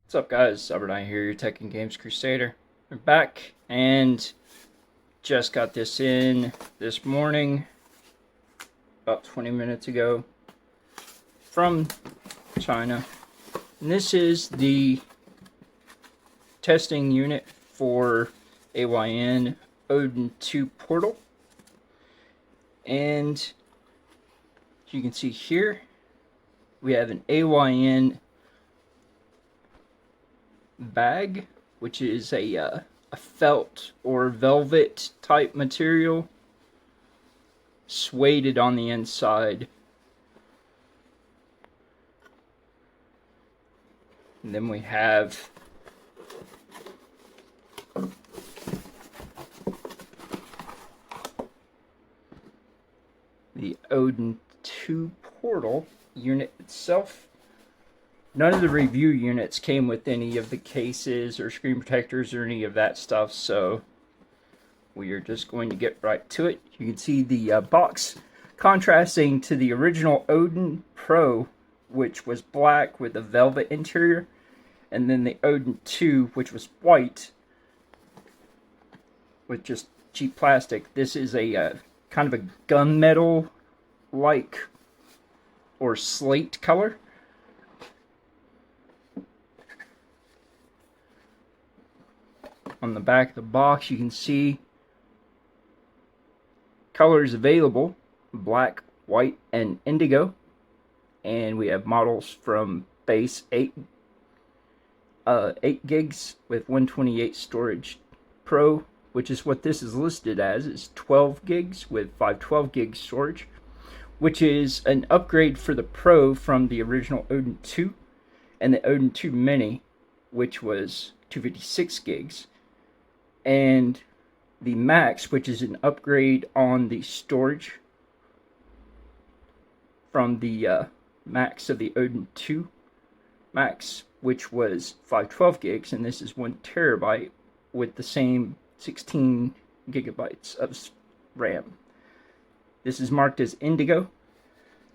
What's up, guys? Albert here, your Tech and Games Crusader. We're back and just got this in this morning, about 20 minutes ago, from China. And this is the testing unit for AYN Odin2 Portal. And as you can see here, we have an AYN bag, which is a felt or velvet type material, suede on the inside. And then we have the Odin2 Portal unit itself. None of the review units came with any of the cases or screen protectors or any of that stuff, so we are just going to get right to it. You can see the box contrasting to the original Odin Pro, which was black with a velvet interior, and then the Odin 2, which was white with just cheap plastic. This is a kind of a gunmetal-like or slate color. On the back of the box, you can see colors available: black, white, and indigo. And we have models from base 8 gigs with 128 storage. Pro, which is what this is listed as, is 12 gigs with 512 gig storage, which is an upgrade for the Pro from the original Odin 2 and the Odin 2 Mini, which was 256 gigs. And the Max, which is an upgrade on the storage from the Max of the Odin 2 Max, which was 512 gigs, and this is 1 terabyte with the same 16 gigabytes of RAM. This is marked as indigo,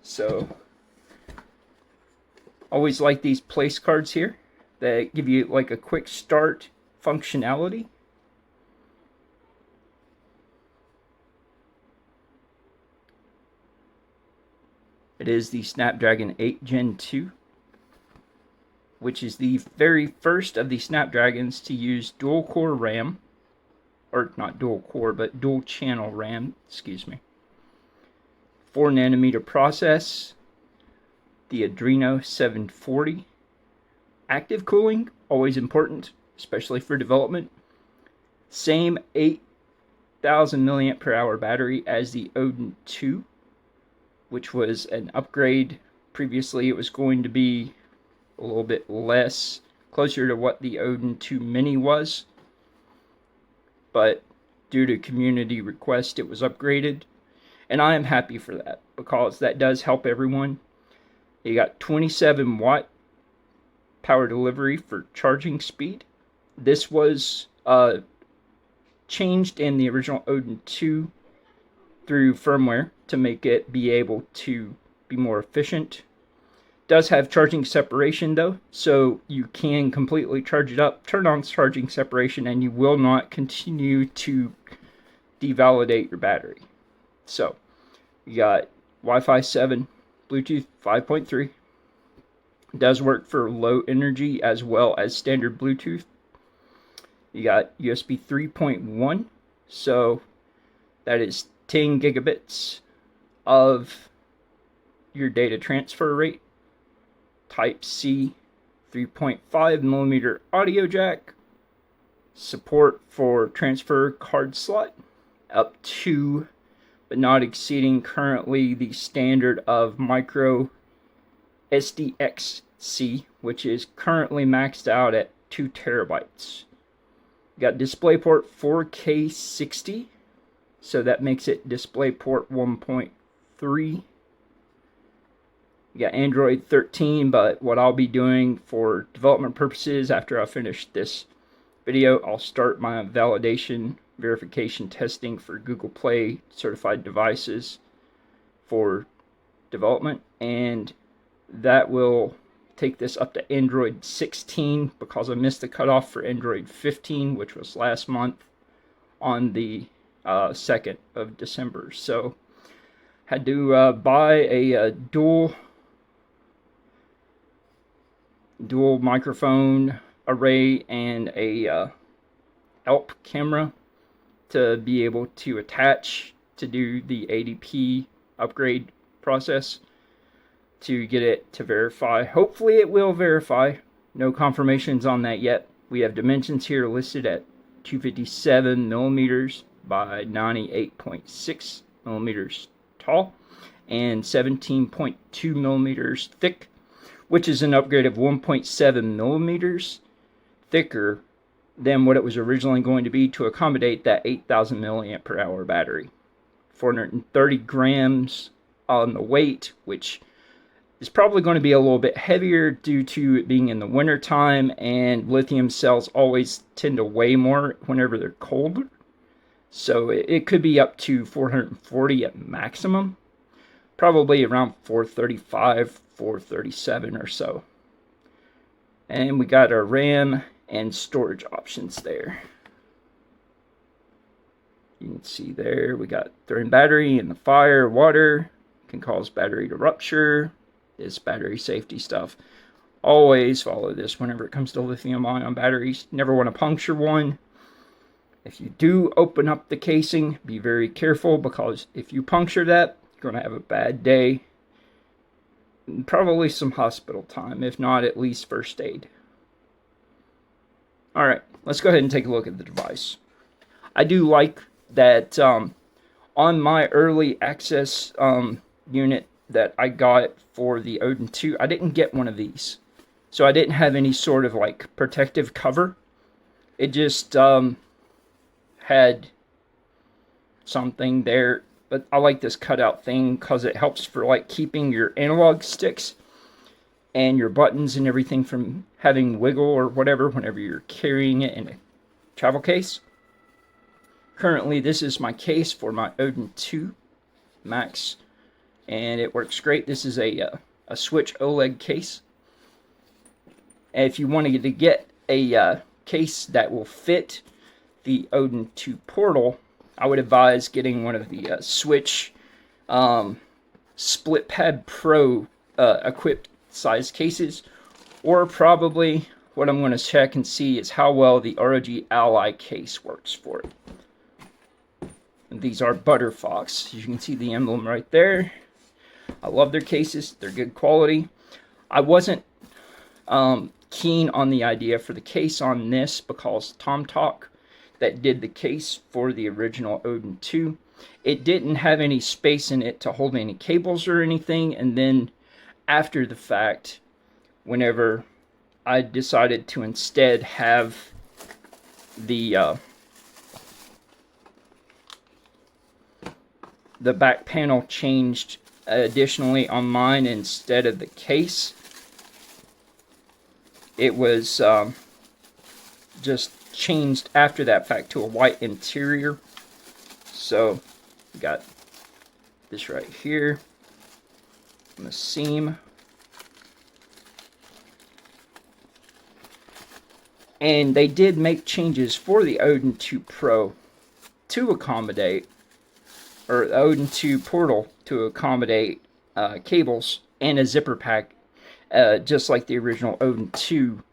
so always like these place cards here that give you like a quick start functionality. It is the Snapdragon 8 Gen 2, which is the very first of the Snapdragons to use dual-core RAM, or not dual-core, but dual-channel RAM, excuse me. 4nm process, the Adreno 740. Active cooling, always important, especially for development. Same 8,000 mAh battery as the Odin 2, which was an upgrade. Previously it was going to be a little bit less, closer to what the Odin 2 Mini was, but due to community request it was upgraded, and I am happy for that, because that does help everyone. You got 27 watt power delivery for charging speed. This was changed in the original Odin 2 through firmware to make it be able to be more efficient. Does have charging separation though, so you can completely charge it up, turn on charging separation, and you will not continue to devalidate your battery. So you got Wi-Fi 7, Bluetooth 5.3. Does work for low energy as well as standard Bluetooth. You got USB 3.1, so that is 10 gigabits of your data transfer rate. Type C 3.5mm audio jack. Support for transfer card slot up to, but not exceeding currently, the standard of micro SDXC, which is currently maxed out at 2 terabytes. You got DisplayPort 4K 60. So that makes it DisplayPort 1.3. You got Android 13, but what I'll be doing for development purposes after I finish this video, I'll start my validation, verification testing for Google Play certified devices for development, and that will take this up to Android 16 because I missed the cutoff for Android 15, which was last month on the 2nd of December. So had to buy a dual microphone array and a ELP camera to be able to attach to do the ADP upgrade process to get it to verify. Hopefully it will verify. No confirmations on that yet. We have dimensions here listed at 257 millimeters by 98.6 millimeters tall and 17.2 millimeters thick, which is an upgrade of 1.7 millimeters thicker than what it was originally going to be to accommodate that 8,000 milliamp per hour battery. 430 grams on the weight, which is probably going to be a little bit heavier due to it being in the winter time, and lithium cells always tend to weigh more whenever they're colder. So it could be up to 440 at maximum, probably around 435, 437 or so. And we got our RAM and storage options there. You can see there we got throwing battery in the fire, water can cause battery to rupture. This battery safety stuff. Always follow this whenever it comes to lithium ion batteries. Never want to puncture one. If you do open up the casing, be very careful, because if you puncture that, you're going to have a bad day. Probably some hospital time, if not at least first aid. Alright, let's go ahead and take a look at the device. I do like that on my early access unit that I got for the Odin 2, I didn't get one of these. So I didn't have any sort of like protective cover. It just had something there. But I like this cutout thing because it helps for like keeping your analog sticks and your buttons and everything from having wiggle or whatever whenever you're carrying it in a travel case. Currently, this is my case for my Odin 2 Max, and it works great. This is a Switch OLED case. And if you wanted to get a case that will fit the Odin 2 Portal, I would advise getting one of the Switch Split Pad Pro equipped size cases, or probably what I'm going to check and see is how well the ROG Ally case works for it. And these are Butterfox. You can see the emblem right there. I love their cases. They're good quality. I wasn't keen on the idea for the case on this because Tom Talk, that did the case for the original Odin 2, it didn't have any space in it to hold any cables or anything. And then after the fact, whenever I decided to instead have the back panel changed additionally on mine instead of the case, it was just changed after that fact to a white interior. So we got this right here on the seam, and they did make changes for the Odin 2 Pro to accommodate, or the Odin 2 Portal to accommodate cables and a zipper pack, just like the original Odin 2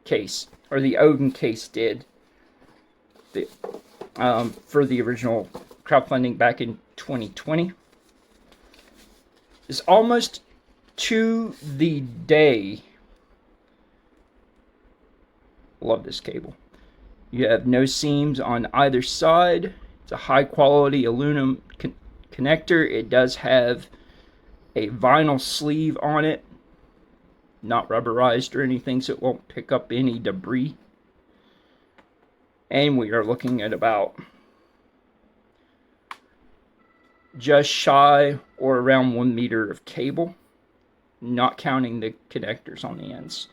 case, or the Odin case did for the original crowdfunding back in 2020. It's almost to the day. Love this cable. You have no seams on either side. It's a high quality aluminum connector. It does have a vinyl sleeve on it, not rubberized or anything, so it won't pick up any debris. And we are looking at about just shy or around 1 meter of cable, not counting the connectors on the ends.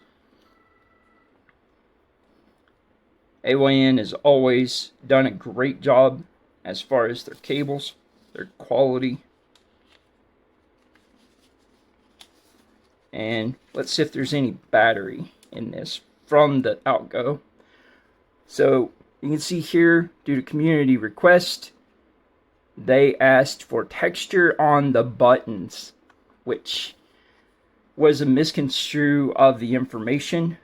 AYN has always done a great job as far as their cables, their quality. And let's see if there's any battery in this from the outgo. So you can see here, due to community request, they asked for texture on the buttons, which was a misconstrue of the information.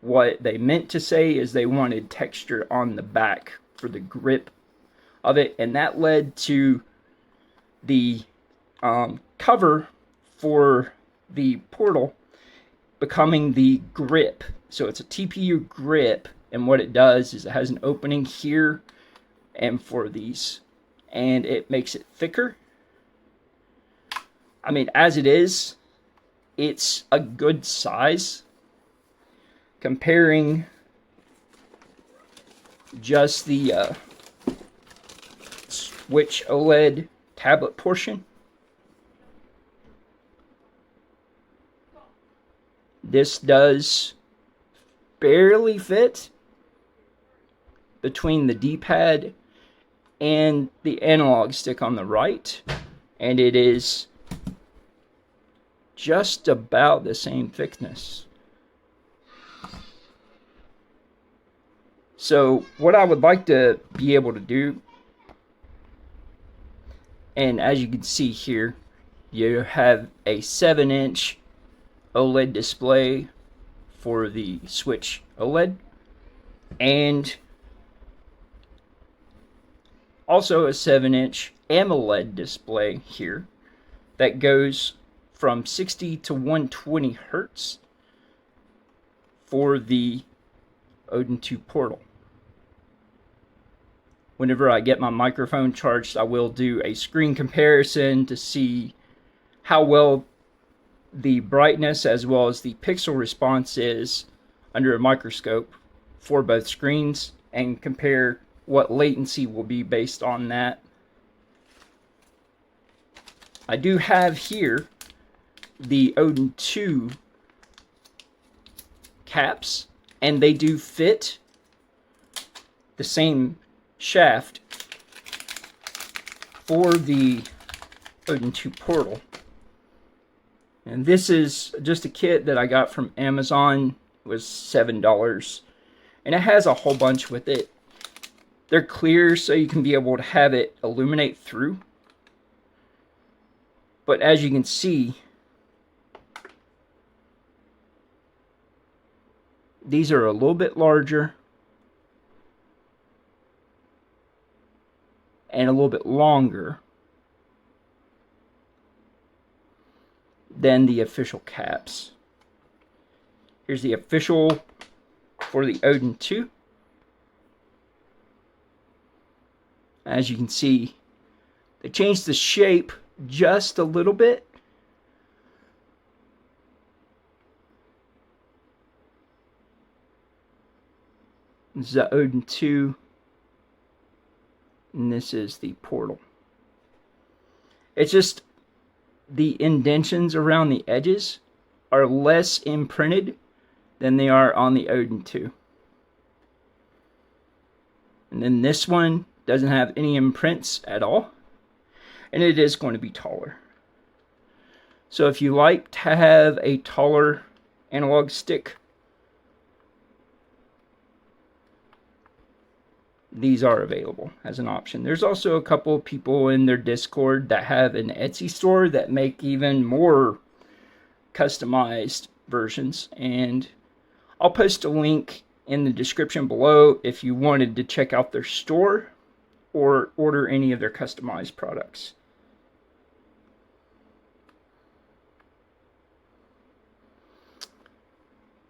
What they meant to say is they wanted texture on the back for the grip of it, and that led to the cover for the Portal becoming the grip. So it's a TPU grip, and what it does is it has an opening here and for these, and it makes it thicker. I mean, as it is, it's a good size comparing just the Switch OLED tablet portion. This does barely fit between the D-pad and the analog stick on the right, and it is just about the same thickness. So what I would like to be able to do, and as you can see here, you have a 7-inch OLED display for the Switch OLED, and also a 7-inch AMOLED display here that goes from 60 to 120 Hertz for the Odin 2 Portal. Whenever I get my microphone charged, I will do a screen comparison to see how well the brightness as well as the pixel response is under a microscope for both screens, and compare what latency will be based on that. I do have here the Odin 2 caps, and they do fit the same shaft for the Odin 2 Portal. And this is just a kit that I got from Amazon. It was $7, and it has a whole bunch with it. They're clear, so you can be able to have it illuminate through. But as you can see, these are a little bit larger and a little bit longer than the official caps. Here's the official for the Odin 2. As you can see, they changed the shape just a little bit. This is the Odin 2, and this is the Portal. It's just the indentions around the edges are less imprinted than they are on the Odin 2. And then this one doesn't have any imprints at all, and it is going to be taller. So if you like to have a taller analog stick, these are available as an option. There's also a couple of people in their Discord that have an Etsy store that make even more customized versions, and I'll post a link in the description below if you wanted to check out their store or order any of their customized products.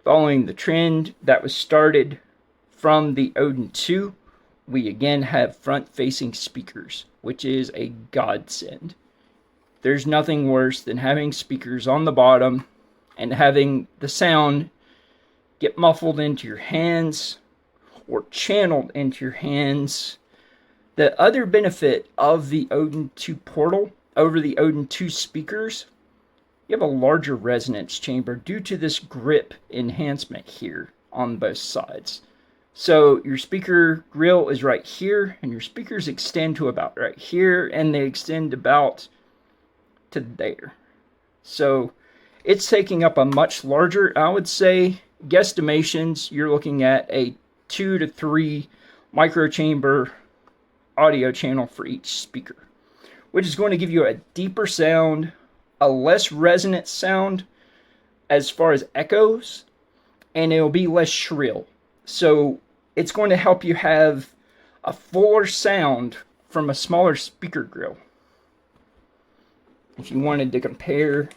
Following the trend that was started from the Odin 2, we again have front-facing speakers, which is a godsend. There's nothing worse than having speakers on the bottom and having the sound get muffled into your hands or channeled into your hands. The other benefit of the Odin 2 Portal over the Odin 2 speakers, you have a larger resonance chamber due to this grip enhancement here on both sides. So your speaker grill is right here, and your speakers extend to about right here, and they extend about to there. So it's taking up a much larger, I would say, guesstimations, you're looking at a 2 to 3 micro chamber audio channel for each speaker, which is going to give you a deeper sound, a less resonant sound as far as echoes, and it'll be less shrill. So it's going to help you have a fuller sound from a smaller speaker grill. If you wanted to compare,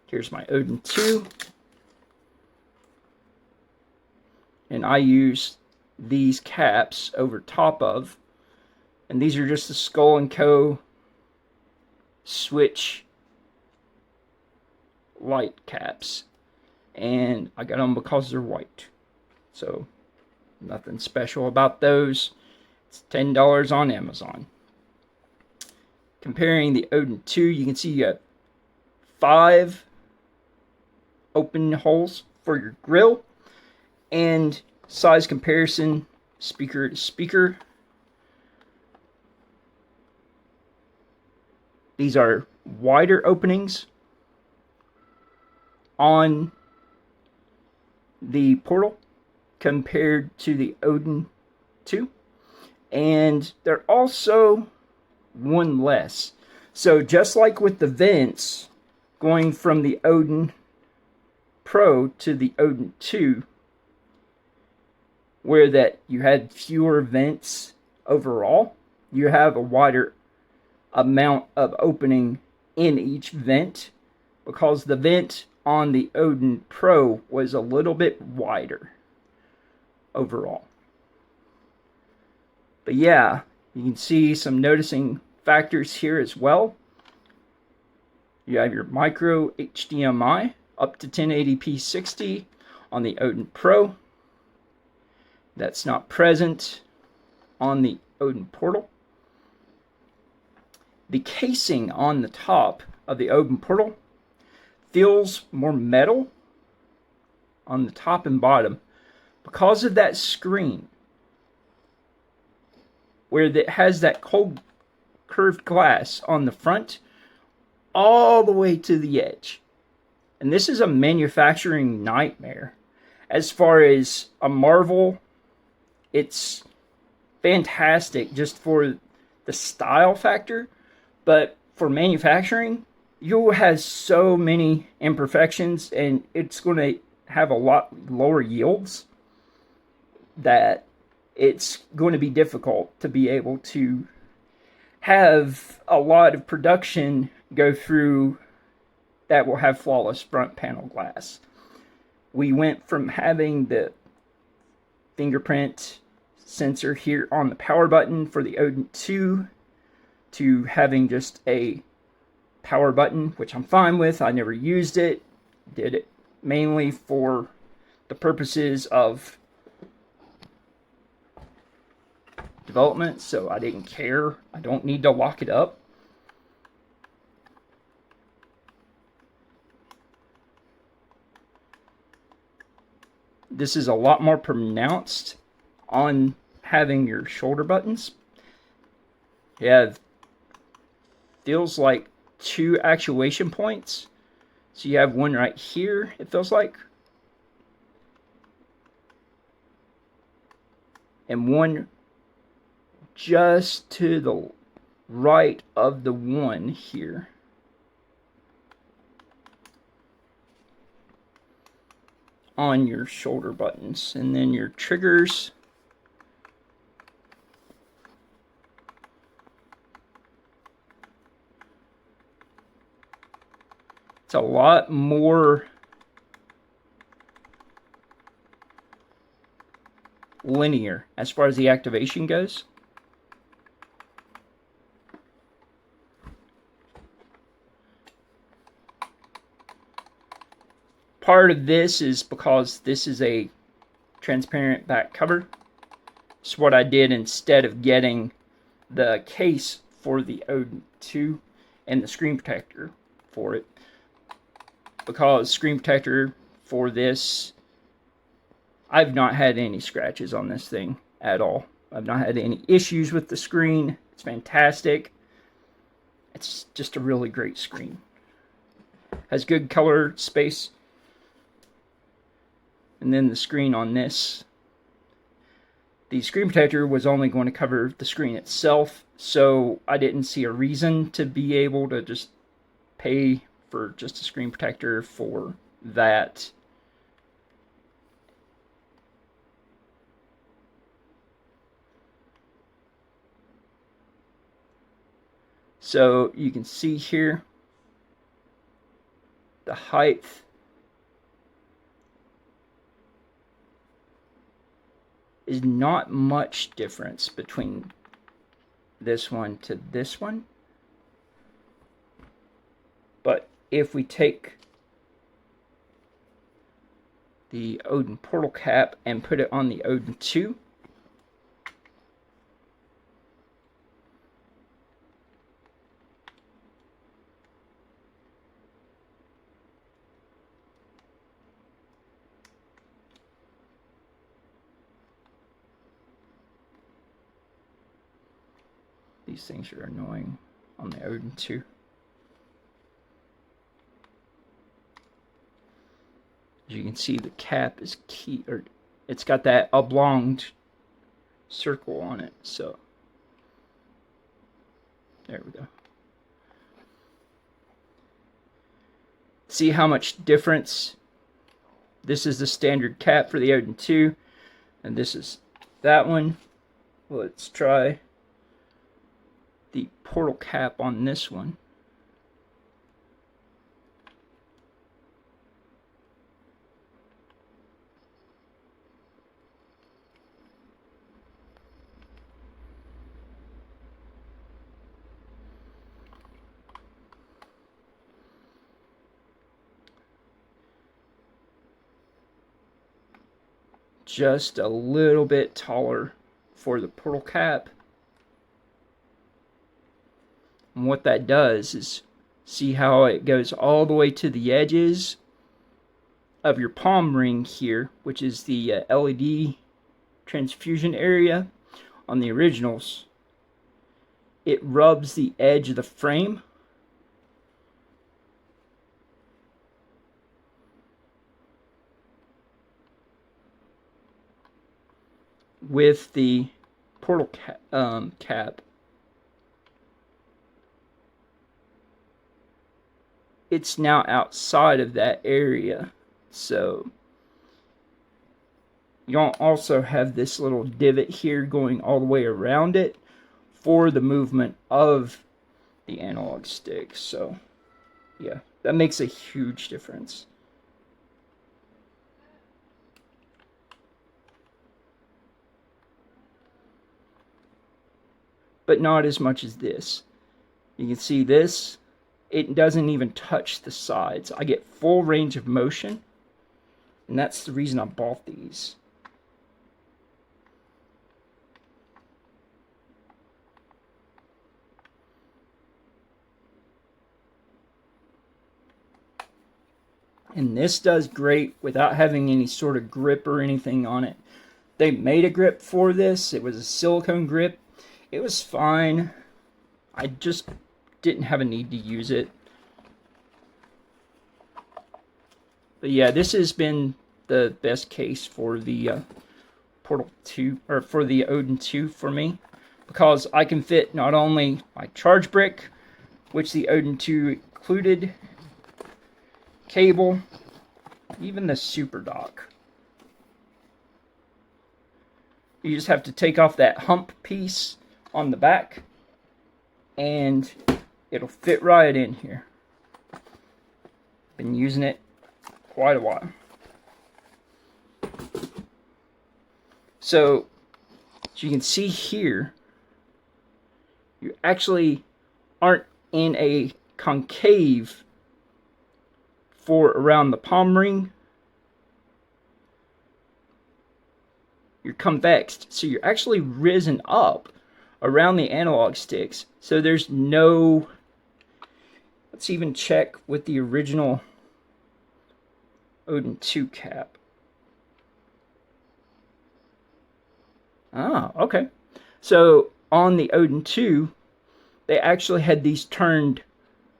here's my Odin 2. And I use these caps over top of, and these are just the Skull & Co. switch light caps. And I got them because they're white. So, nothing special about those. It's $10 on Amazon. Comparing the Odin 2, you can see you got 5 open holes for your grill, and size comparison, speaker to speaker. These are wider openings on the Portal compared to the Odin 2, and they're also one less. So just like with the vents going from the Odin Pro to the Odin 2, where that you had fewer vents overall, you have a wider amount of opening in each vent, because the vent on the Odin Pro was a little bit wider overall. But yeah, you can see some noticing factors here as well. You have your micro HDMI up to 1080p 60 on the Odin Pro. That's not present on the Odin Portal. The casing on the top of the Odin Portal feels more metal on the top and bottom because of that screen, where it has that cold curved glass on the front all the way to the edge. And this is a manufacturing nightmare. As far as a marvel, it's fantastic just for the style factor, but for manufacturing, you have so many imperfections, and it's going to have a lot lower yields, that it's going to be difficult to be able to have a lot of production go through that will have flawless front panel glass. We went from having the fingerprint sensor here on the power button for the Odin 2 to having just a power button, which I'm fine with. I never used it. Did it mainly for the purposes of development, so I didn't care. I don't need to lock it up. This is a lot more pronounced on having your shoulder buttons. Yeah, feels like 2 actuation points. So you have one right here, it feels like, and one just to the right of the one here. On your shoulder buttons. And then your triggers. It's a lot more linear as far as the activation goes. Part of this is because this is a transparent back cover. It's what I did instead of getting the case for the Odin 2 and the screen protector for it. Because screen protector for this, I've not had any scratches on this thing at all. I've not had any issues with the screen. It's fantastic. It's just a really great screen. Has good color space. And then the screen on this, the screen protector was only going to cover the screen itself, so I didn't see a reason to be able to just pay for just a screen protector for that. So you can see here the height is not much difference between this one to this one. But if we take the Odin Portal cap and put it on the Odin 2, these things are annoying on the Odin 2. As you can see, the cap is key, or it's got that oblonged circle on it. So there we go. See how much difference? This is the standard cap for the Odin 2, and this is that one. Let's try the Portal cap on this one. Just a little bit taller for the Portal cap. And what that does is, see how it goes all the way to the edges of your palm ring here, which is the LED transfusion area on the originals. It rubs the edge of the frame. With the Portal cap, it's now outside of that area, so you don't also have this little divot here going all the way around it for the movement of the analog stick. So yeah, that makes a huge difference. But not as much as this. You can see this, it doesn't even touch the sides. I get full range of motion, and that's the reason I bought these. And this does great without having any sort of grip or anything on it. They made a grip for this. It was a silicone grip. It was fine. I just didn't have a need to use it. But yeah, this has been the best case for the Portal 2, or for the Odin 2 for me, because I can fit not only my charge brick, which the Odin 2 included, cable, even the Super Dock. You just have to take off that hump piece on the back, and it'll fit right in here. Been using it quite a while. So, as you can see here, you actually aren't in a concave for around the palm ring. You're convexed, so you're actually risen up around the analog sticks. So there's no, let's even check with the original Odin 2 cap. Ah, okay. So on the Odin 2, they actually had these turned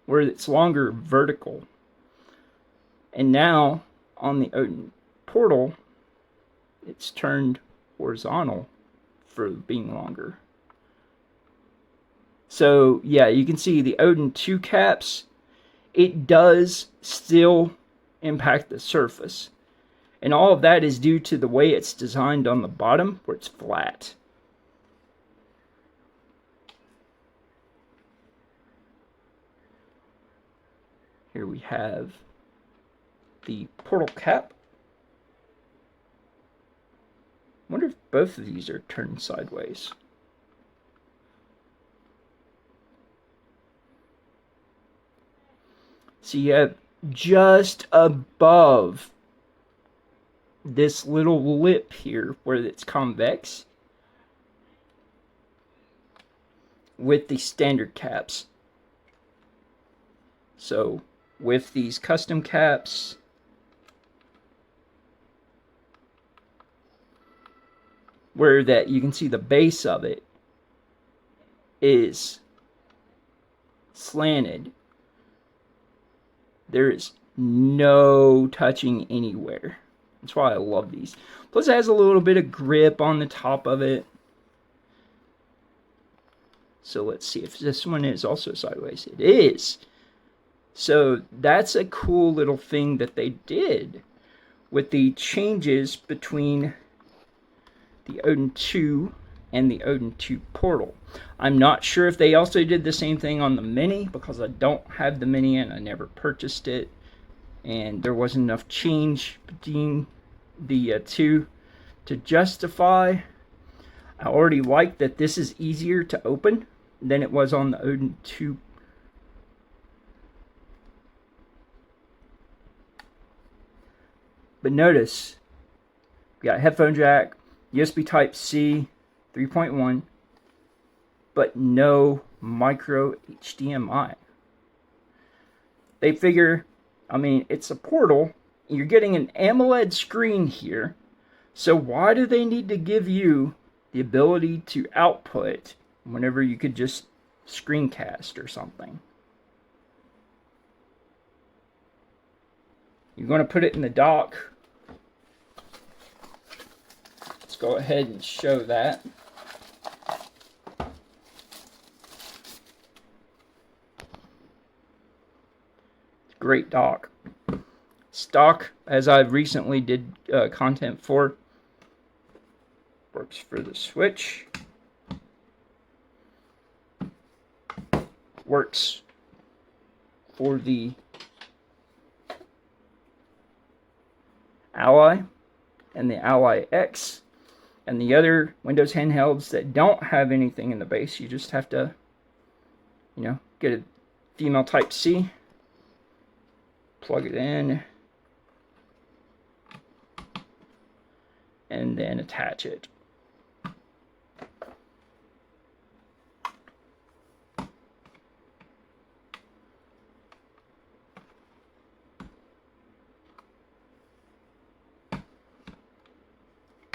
where it's longer vertical. And now on the Odin Portal, it's turned horizontal for being longer. So yeah, you can see the Odin 2 caps, it does still impact the surface. And all of that is due to the way it's designed on the bottom, where it's flat. Here we have the portal cap. I wonder if both of these are turned sideways. So you have just above this little lip here where it's convex with the standard caps. So with these custom caps, where that you can see the base of it is slanted, there is no touching anywhere. That's why I love these. Plus it has a little bit of grip on the top of it. So let's see if this one is also sideways. It is. So that's a cool little thing that they did with the changes between the Odin 2 and the Odin 2 Portal. I'm not sure if they also did the same thing on the Mini, because I don't have the Mini and I never purchased it. And there wasn't enough change between the two to justify. I already like that this is easier to open than it was on the Odin 2. But notice, we got headphone jack, USB Type-C 3.1, but no micro HDMI. They figure, I mean, it's a portal, you're getting an AMOLED screen here, so why do they need to give you the ability to output whenever you could just screencast or something? You're going to put it in the dock. Let's go ahead and show that. Great dock. Stock, as I recently did content for, works for the Switch. Works for the Ally and the Ally X and the other Windows handhelds that don't have anything in the base. You just have to, you know, get a female Type-C, plug it in, and then attach it.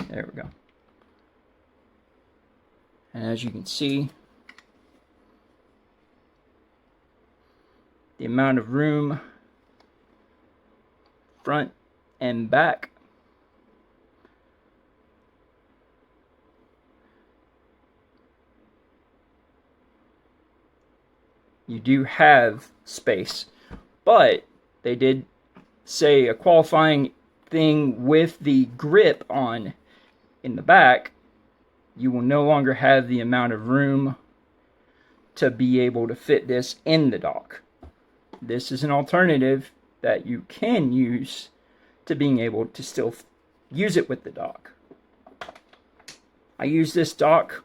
There we go. And as you can see, the amount of room front and back. You do have space, but they did say a qualifying thing with the grip on in the back. You will no longer have the amount of room to be able to fit this in the dock. This is an alternative that you can use to being able to still use it with the dock. I use this dock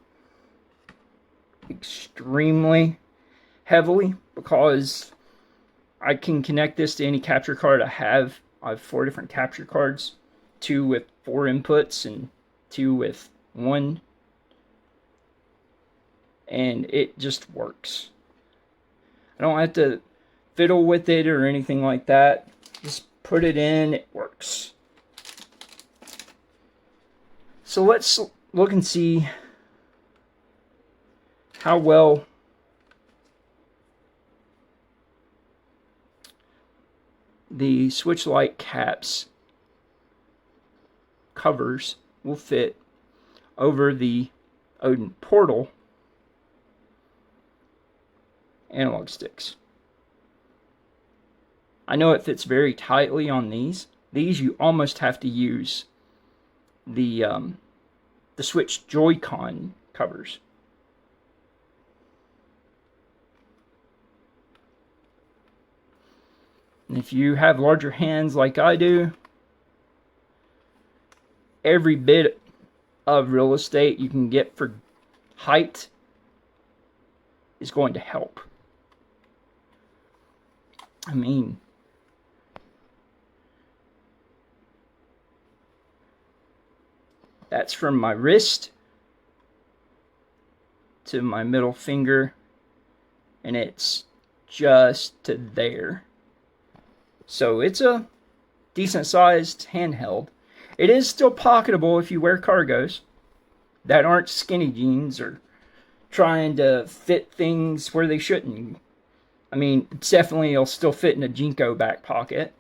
extremely heavily because I can connect this to any capture card I have. I have 4 different capture cards, 2 with 4 inputs and 2 with 1. And it just works. I don't have to fiddle with it or anything like that. Just put it in, it works. So let's look and see how well the switch light caps covers will fit over the Odin Portal analog sticks. I know it fits very tightly on these. These you almost have to use the Switch Joy-Con covers. And if you have larger hands like I do, every bit of real estate you can get for height is going to help. I mean, that's from my wrist to my middle finger, and it's just to there. So it's a decent sized handheld. It is still pocketable if you wear cargos that aren't skinny jeans or trying to fit things where they shouldn't. I mean, definitely it'll still fit in a Jinko back pocket.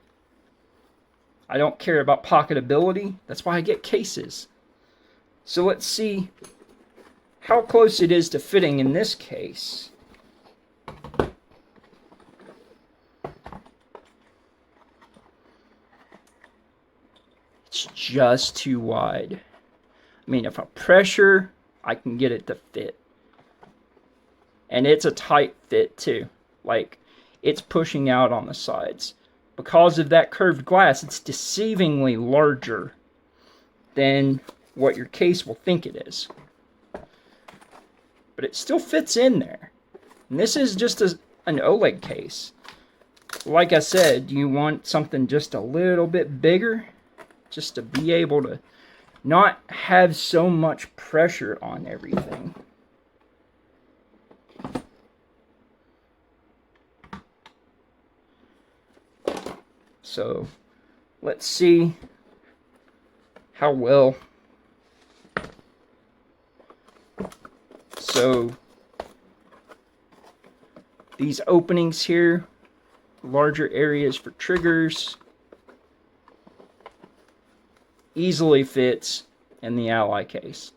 I don't care about pocketability. That's why I get cases. So let's see how close it is to fitting in this case. It's just too wide. I mean, if I pressure, I can get it to fit. And it's a tight fit too. Like, it's pushing out on the sides. Because of that curved glass, it's deceivingly larger than what your case will think it is. But it still fits in there. And this is just an OLED case. Like I said, you want something just a little bit bigger, just to be able to not have so much pressure on everything. So let's see how well. So these openings here, larger areas for triggers, easily fits in the Ally case.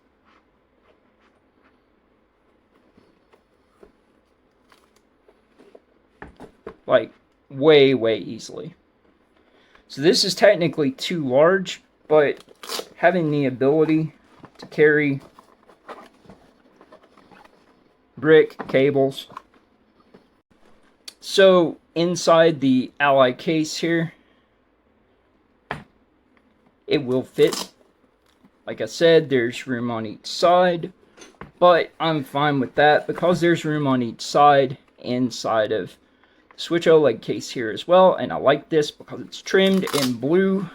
Like, way, way easily. So this is technically too large, but having the ability to carry brick cables. So inside the Ally case here, it will fit. Like I said, there's room on each side, but I'm fine with that because there's room on each side inside of the Switch OLED case here as well. And I like this because it's trimmed in blue,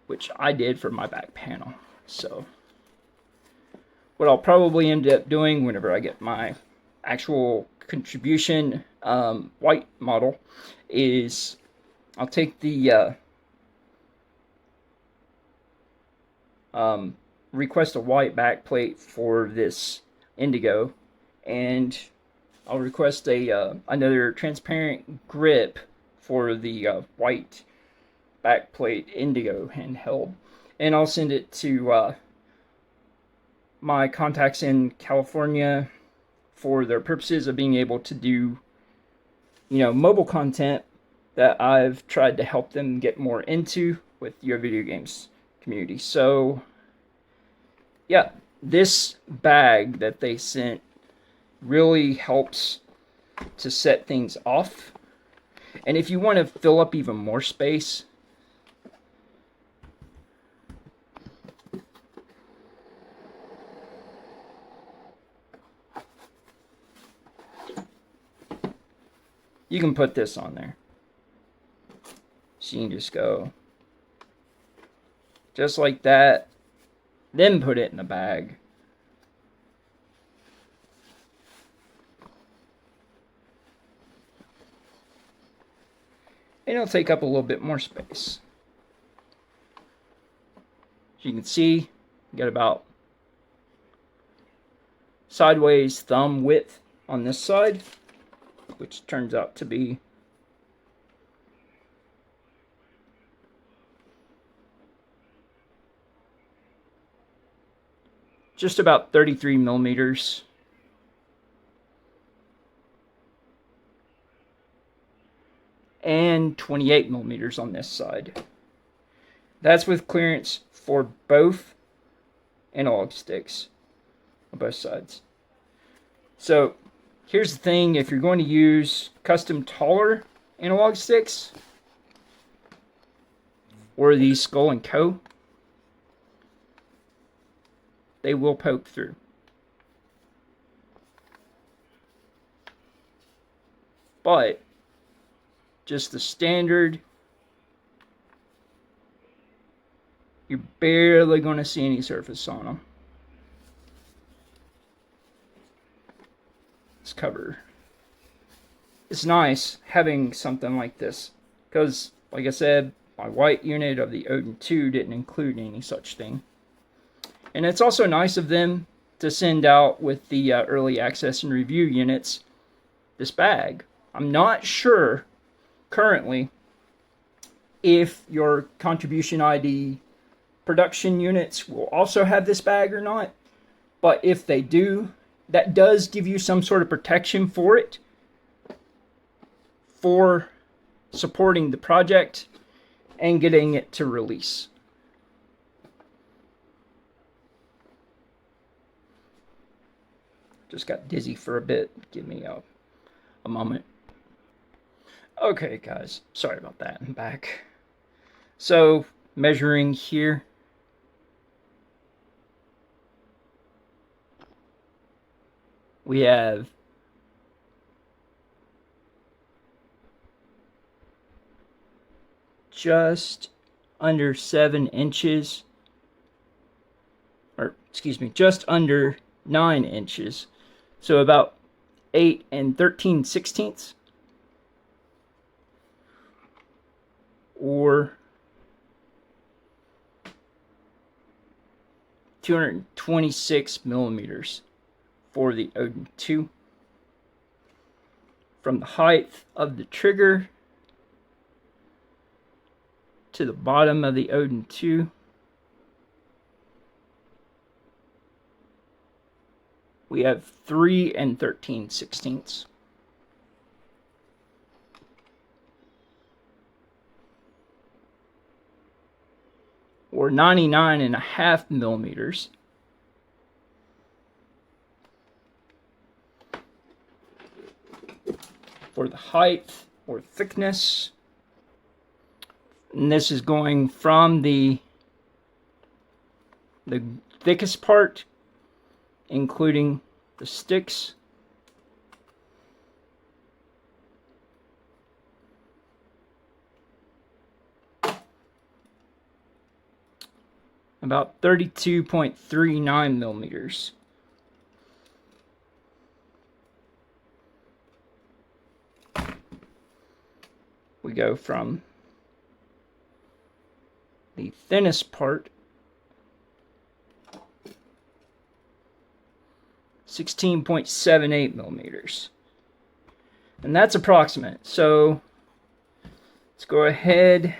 which I did for my back panel. So what I'll probably end up doing whenever I get my actual contribution white model is I'll take the request a white backplate for this Indigo, and I'll request a another transparent grip for the white backplate Indigo handheld, and I'll send it to my contacts in California for their purposes of being able to do, you know, mobile content that I've tried to help them get more into with your video games community. So yeah, this bag that they sent really helps to set things off. And if you want to fill up even more space, you can put this on there. So you can just go just like that, then put it in the bag. And it'll take up a little bit more space. As you can see, you got about sideways thumb width on this side, which turns out to be just about 33 millimeters. And 28 millimeters on this side. That's with clearance for both analog sticks on both sides. So here's the thing, if you're going to use custom taller analog sticks or these Skull & Co., they will poke through. But just the standard, you're barely going to see any surface on them. This cover. It's nice having something like this because, like I said, my white unit of the Odin 2 didn't include any such thing. And it's also nice of them to send out with the early access and review units this bag. I'm not sure currently if your contribution ID production units will also have this bag or not, but if they do, that does give you some sort of protection for it, for supporting the project and getting it to release. Just got dizzy for a bit. Give me a moment. Okay, guys. Sorry about that. I'm back. So, measuring here. We have just under 7 inches. Or, excuse me, just under 9 inches. So about 8 13/16. Or 226 millimeters for the Odin 2. From the height of the trigger to the bottom of the Odin 2, we have 3 13/16. Or 99.5 millimeters for the height or thickness. And this is going from the thickest part, including the sticks, about 32.39 millimeters. We go from the thinnest part, 16.78 millimeters. And that's approximate. So let's go ahead .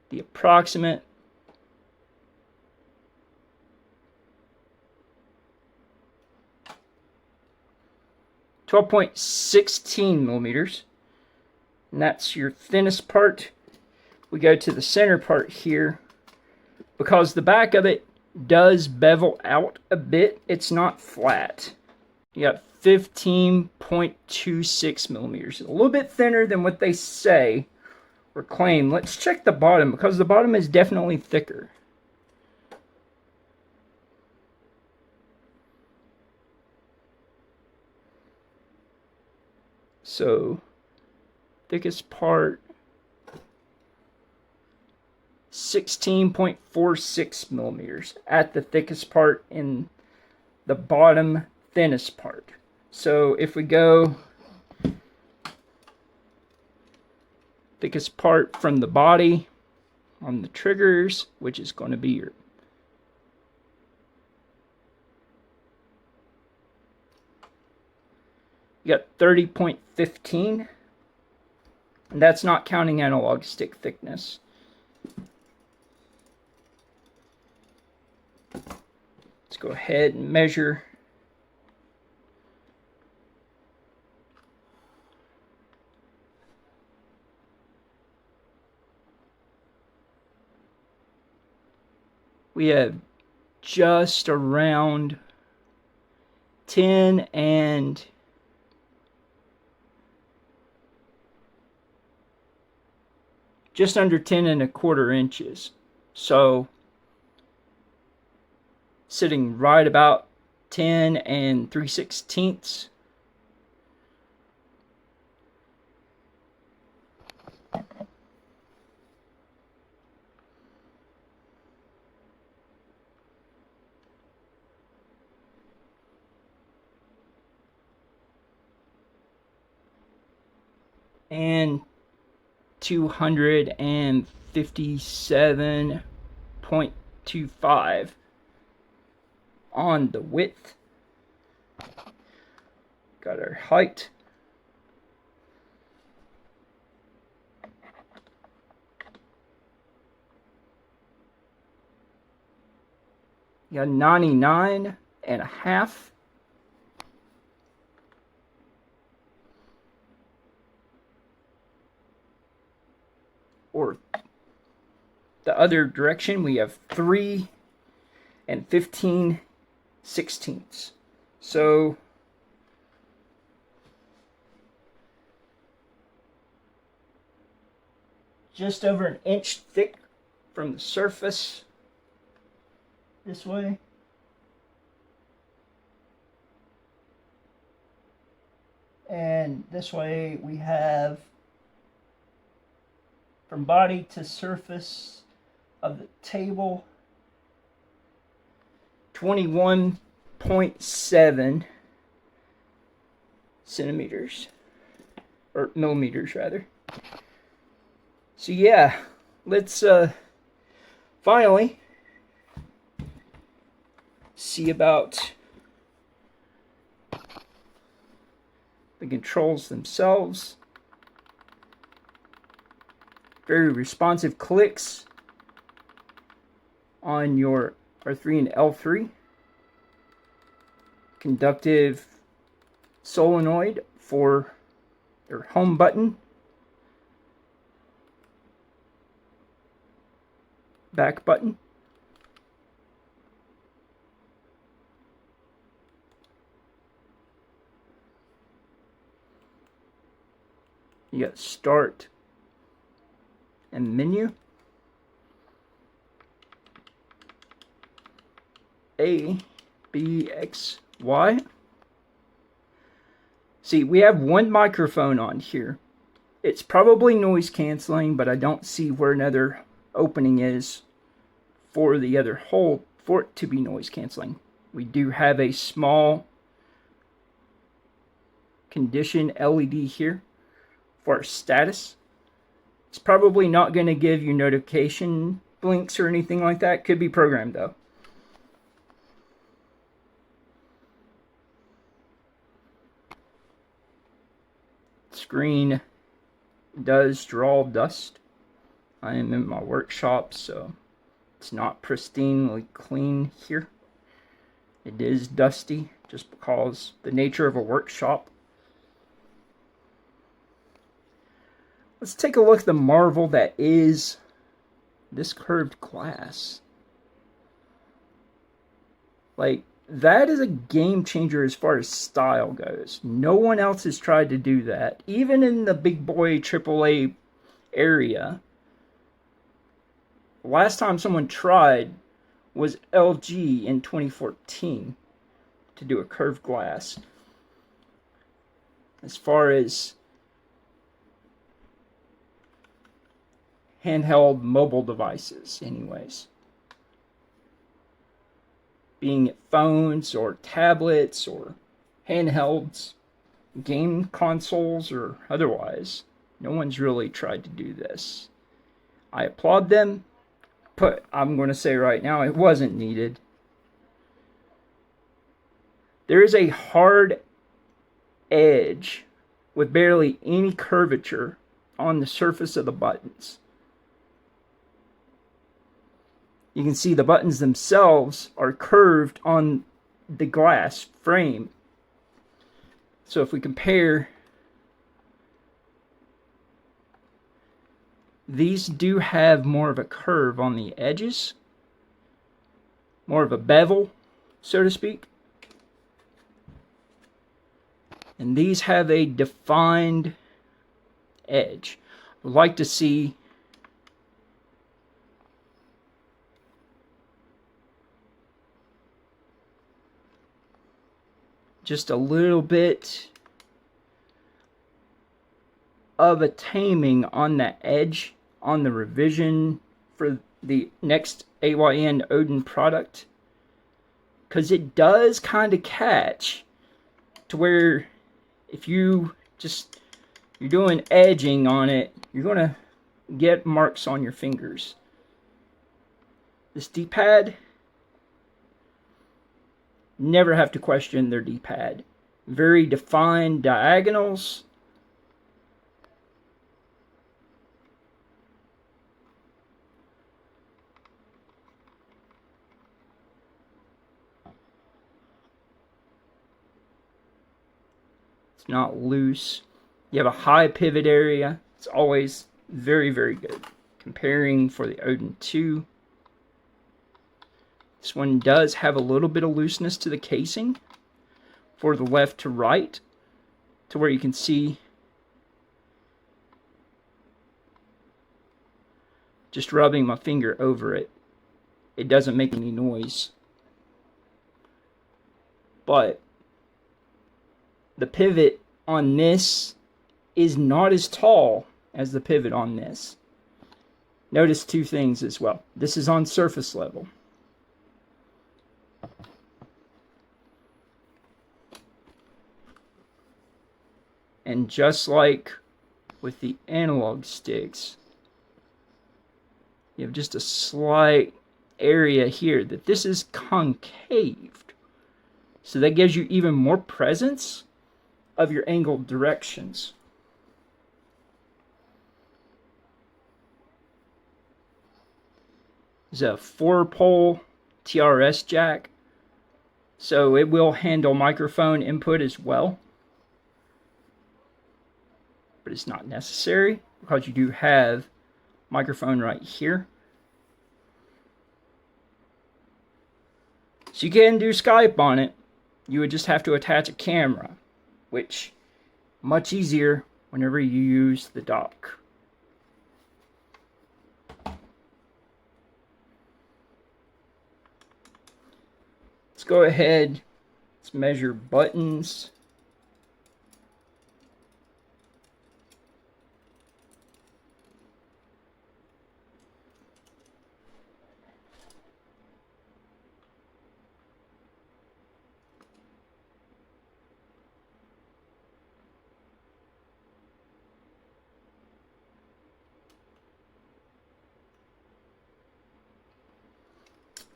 The approximate .16 millimeters, and that's your thinnest part. We go to the center part here, because the back of it does bevel out a bit. It's not flat. You got 15.26 millimeters, a little bit thinner than what they say or claim. Let's check the bottom, because the bottom is definitely thicker. So, thickest part, 16.46 millimeters at the thickest part in the bottom thinnest part. So if we go thickest part from the body on the triggers, which is going to be your you got 30.15, and that's not counting analog stick thickness. Let's go ahead and measure. We have just around 10 and just under 10 1/4 inches. So sitting right about 10 3/16. And 257.25 on the width. Got our height. Got 99.5. Or the other direction, we have 3 15/16. So just over an inch thick from the surface this way. And this way we have from body to surface of the table 21.7 centimeters, or millimeters rather. So yeah, let's finally see about the controls themselves. Very responsive clicks on your R3 and L3. Conductive solenoid for your home button. Back button. You got start and menu. A, B, X, Y. See, we have one microphone on here. It's probably noise canceling, but I don't see where another opening is for the other hole for it to be noise canceling. We do have a small condition LED here for our status. It's probably not going to give you notification blinks or anything like that. Could be programmed though. Screen does draw dust. I am in my workshop, so it's not pristinely clean here. It is dusty just because the nature of a workshop. Let's take a look at the marvel that is this curved glass. Like, that is a game changer as far as style goes. No one else has tried to do that. Even in the big boy AAA area. The last time someone tried was LG in 2014 to do a curved glass. As far as handheld mobile devices, anyways. Being it phones or tablets or handhelds, game consoles or otherwise, no one's really tried to do this. I applaud them, but I'm going to say right now it wasn't needed. There is a hard edge with barely any curvature on the surface of the buttons. you can see the buttons themselves are curved on the glass frame. So if we compare, these do have more of a curve on the edges, more of a bevel, so to speak. And these have a defined edge. I'd like to see just a little bit of a taming on the edge on the revision for the next AYN Odin product, because it does kind of catch to where if you're doing edging on it, you're going to get marks on your fingers. This D-pad, never have to question their D-pad. Very defined diagonals. It's not loose. You have a high pivot area. It's always very, very good. Comparing for the Odin 2. This one does have a little bit of looseness to the casing for the left to right, to where you can see just rubbing my finger over it, it doesn't make any noise. But the pivot on this is not as tall as the pivot on this. Notice two things as well. This is on surface level. And just like with the analog sticks, you have just a slight area here that this is concaved. So that gives you even more presence of your angled directions. There's a 4-pole TRS jack, so it will handle microphone input as well. But it's not necessary because you do have microphone right here. So you can do Skype on it. You would just have to attach a camera, which much easier whenever you use the dock. Let's go ahead, let's measure buttons.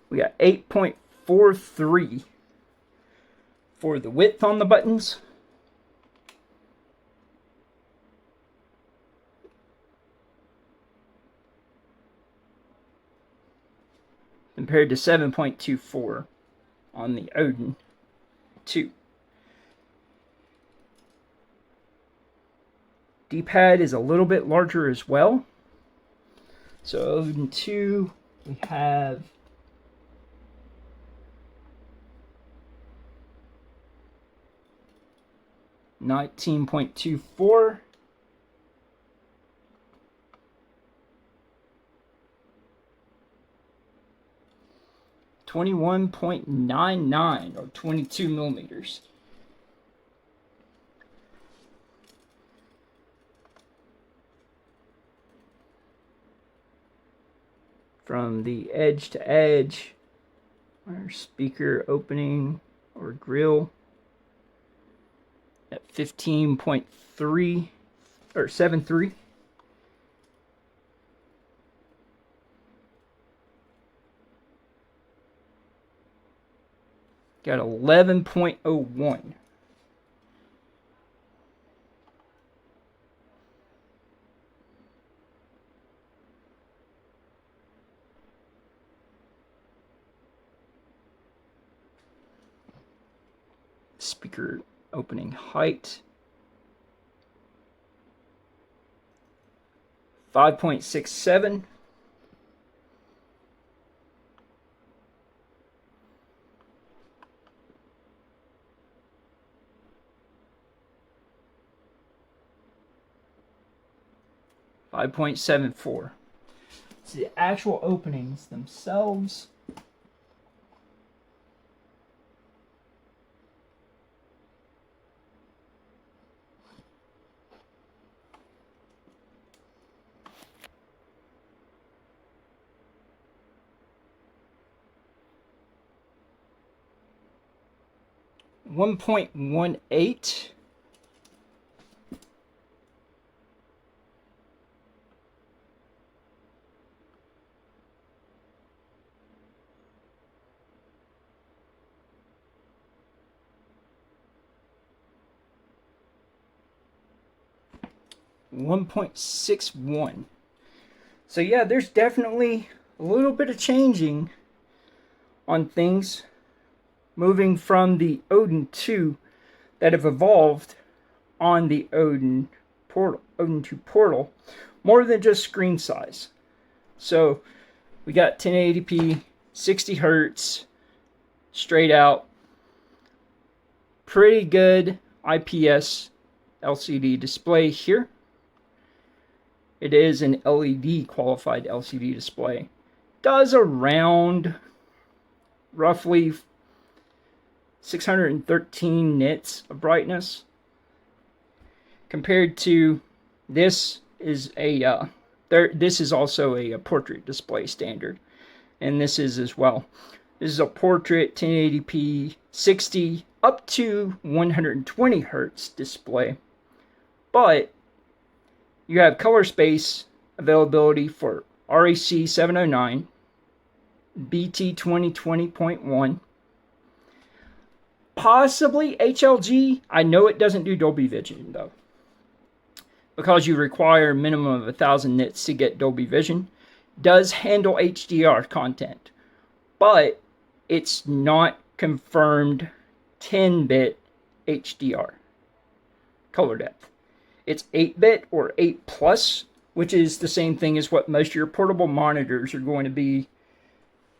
We got 8.43 for the width on the buttons. Compared to 7.24 on the Odin 2. D-pad is a little bit larger as well. So Odin 2, we have 19.24. .99 or 22 millimeters. From the edge to edge, our speaker opening or grill at 15.3 or 7.3. Got 11.01. speaker opening height. 5.67. .74. So the actual openings themselves. .18. .61. So yeah, there's definitely a little bit of changing on things, moving from the Odin 2 that have evolved on the Odin Portal, Odin2 Portal, more than just screen size. So we got 1080p, 60 hertz, straight out, pretty good IPS LCD display here. It is an LED qualified LCD display. Does around roughly 613 nits of brightness. Compared to this is a this is also a portrait display standard, and this is as well. This is a portrait 1080p 60 up to 120 hertz display, but you have color space availability for RAC 709, BT 2020.1, possibly HLG. I know it doesn't do Dolby Vision though, because you require a minimum of 1000 nits to get Dolby Vision. Does handle HDR content, but it's not confirmed 10-bit HDR color depth. It's 8-bit or 8 plus, which is the same thing as what most of your portable monitors are going to be,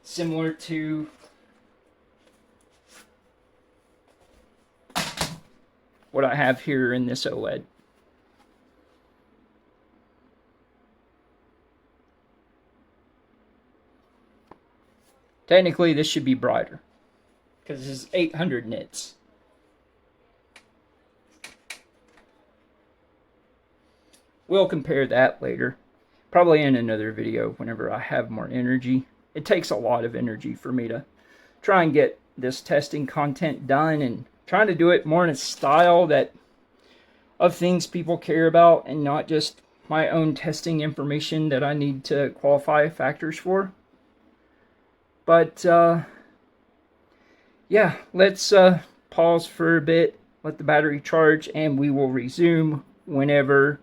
similar to what I have here in this OLED. Technically, this should be brighter, because this is 800 nits. We'll compare that later, probably in another video whenever I have more energy. It takes a lot of energy for me to try and get this testing content done, and trying to do it more in a style that of things people care about, and not just my own testing information that I need to qualify factors for. But yeah, let's pause for a bit, let the battery charge, and we will resume whenever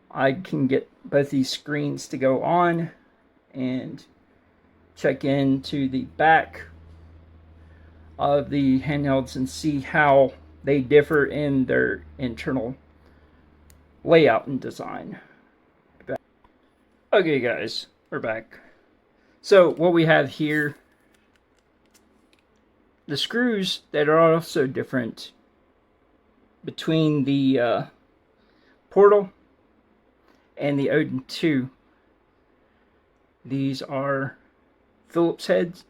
I can get both these screens to go on and check into the back of the handhelds and see how they differ in their internal layout and design. Okay guys, we're back. So what we have here, the screws that are also different between the Portal and the Odin 2. These are Phillips heads.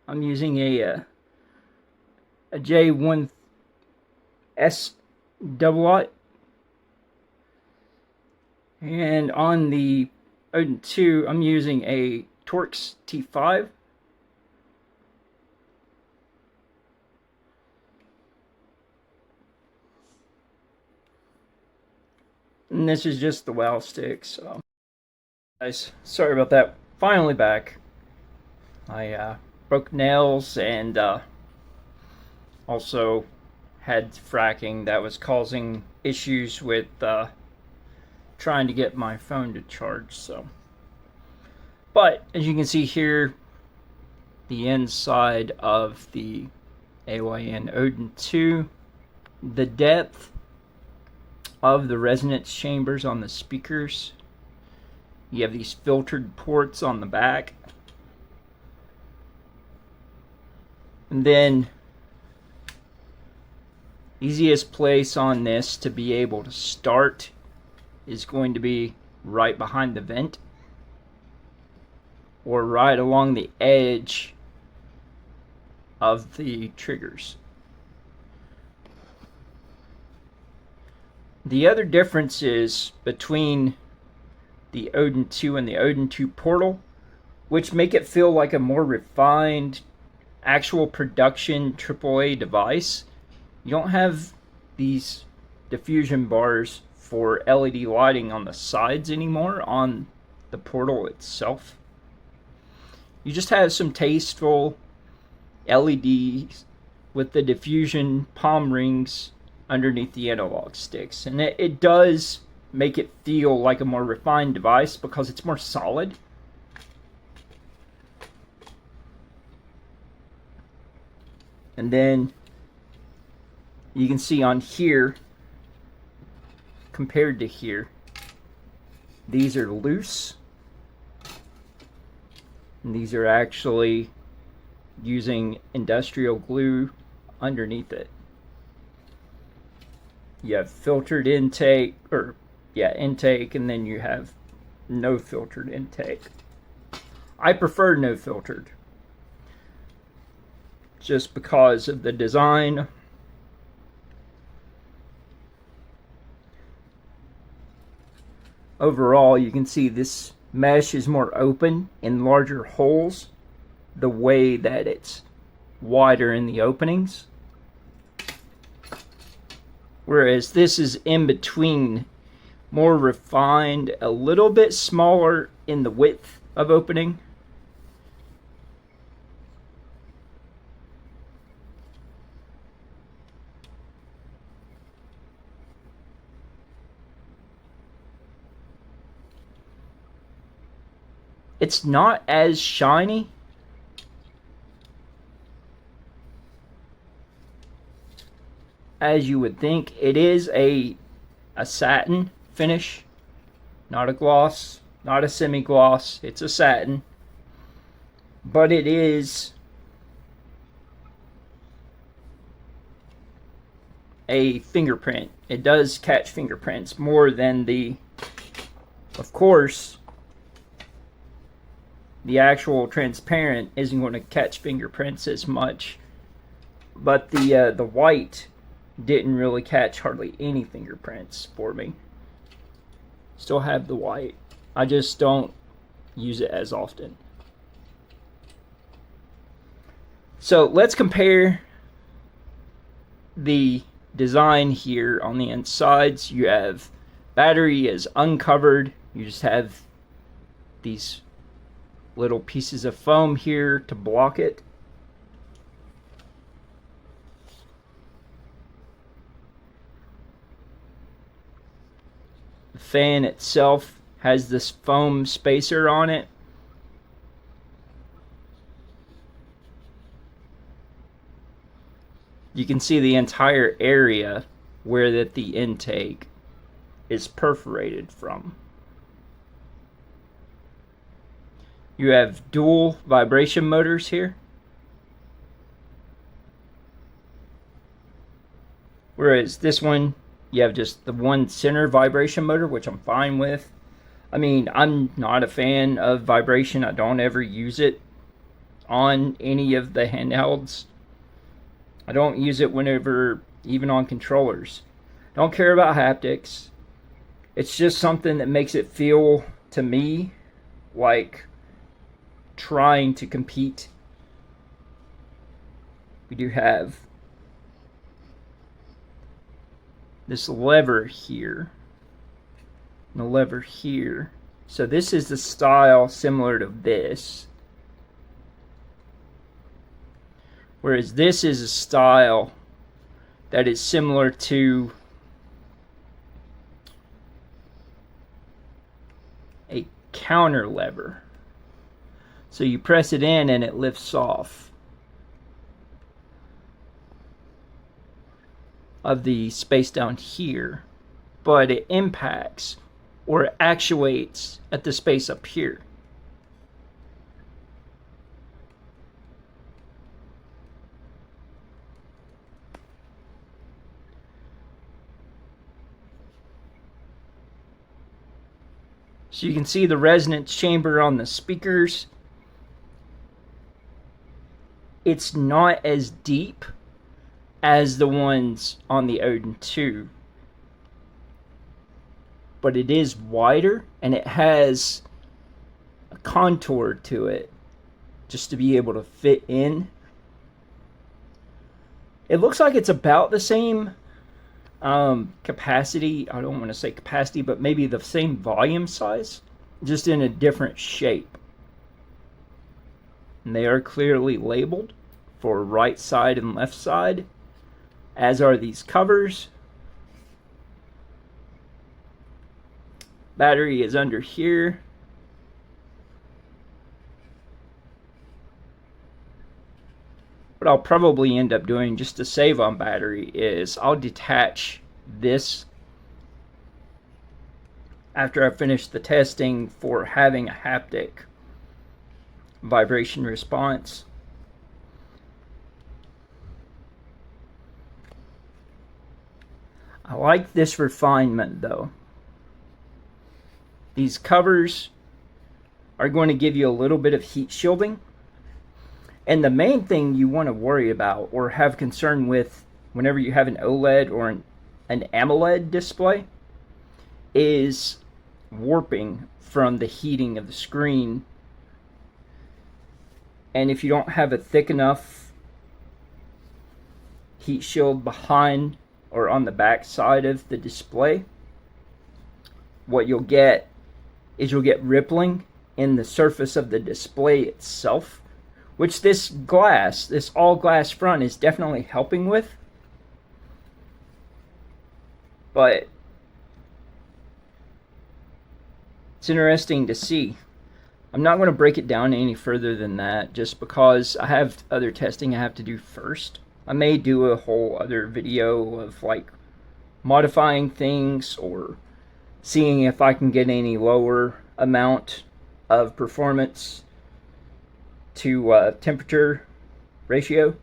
I'm using a J1S double aught, and on the Odin 2 I'm using a Torx T5. And this is just the WoW stick. So guys, sorry about that. Finally back. I broke nails, and also had fracking that was causing issues with trying to get my phone to charge. So, but as you can see here, the inside of the AYN Odin 2 the depth of the resonance chambers on the speakers. You have these filtered ports on the back. And then easiest place on this to be able to start is going to be right behind the vent, or right along the edge of the triggers. The other differences between the Odin 2 and the Odin 2 Portal, which make it feel like a more refined, actual production AAA device. You don't have these diffusion bars for LED lighting on the sides anymore on the Portal itself. You just have some tasteful LEDs with the diffusion palm rings underneath the analog sticks. And it does make it feel like a more refined device because it's more solid. And then you can see on here, compared to here, these are loose. And these are actually using industrial glue underneath it. You have filtered intake, intake, and then you have no filtered intake. I prefer no filtered, just because of the design. Overall, you can see this mesh is more open in larger holes, the way that it's wider in the openings. Whereas this is in between, more refined, a little bit smaller in the width of opening. It's not as shiny as you would think. It is a satin finish, not a gloss, not a semi-gloss. It's a satin, but it is a fingerprint. It does catch fingerprints more than the, of course, the actual transparent isn't going to catch fingerprints as much, but the white didn't really catch hardly any fingerprints for me. Still have the white. I just don't use it as often. So let's compare the design here. On the insides, you have battery is uncovered. You just have these little pieces of foam here to block it. The fan itself has this foam spacer on it. You can see the entire area where that the intake is perforated from. You have dual vibration motors here, whereas this one, you have just the one center vibration motor, which I'm fine with. I mean, I'm not a fan of vibration. I don't ever use it on any of the handhelds. I don't use it whenever, even on controllers. Don't care about haptics. It's just something that makes it feel, to me, like trying to compete. We do have this lever here and the lever here. So this is the style similar to this, whereas this is a style that is similar to a counter lever. So you press it in and it lifts off. of the space down here, but it impacts or actuates at the space up here. So you can see the resonance chamber on the speakers. It's not as deep as the ones on the Odin 2, but it is wider and it has a contour to it just to be able to fit in. It looks like it's about the same capacity. I don't want to say capacity, but maybe the same volume size, just in a different shape. And they are clearly labeled for right side and left side, as are these covers. Battery is under here. What I'll probably end up doing, just to save on battery, is I'll detach this after I finish the testing for having a haptic vibration response. I like this refinement though. These covers are going to give you a little bit of heat shielding. And the main thing you want to worry about or have concern with whenever you have an OLED or an AMOLED display is warping from the heating of the screen. And if you don't have a thick enough heat shield behind or on the back side of the display, what you'll get is you'll get rippling in the surface of the display itself, which this glass, this all glass front, is definitely helping with. But it's interesting to see. I'm not going to break it down any further than that, just because I have other testing I have to do first. I may do a whole other video of like modifying things or seeing if I can get any lower amount of performance to temperature ratio,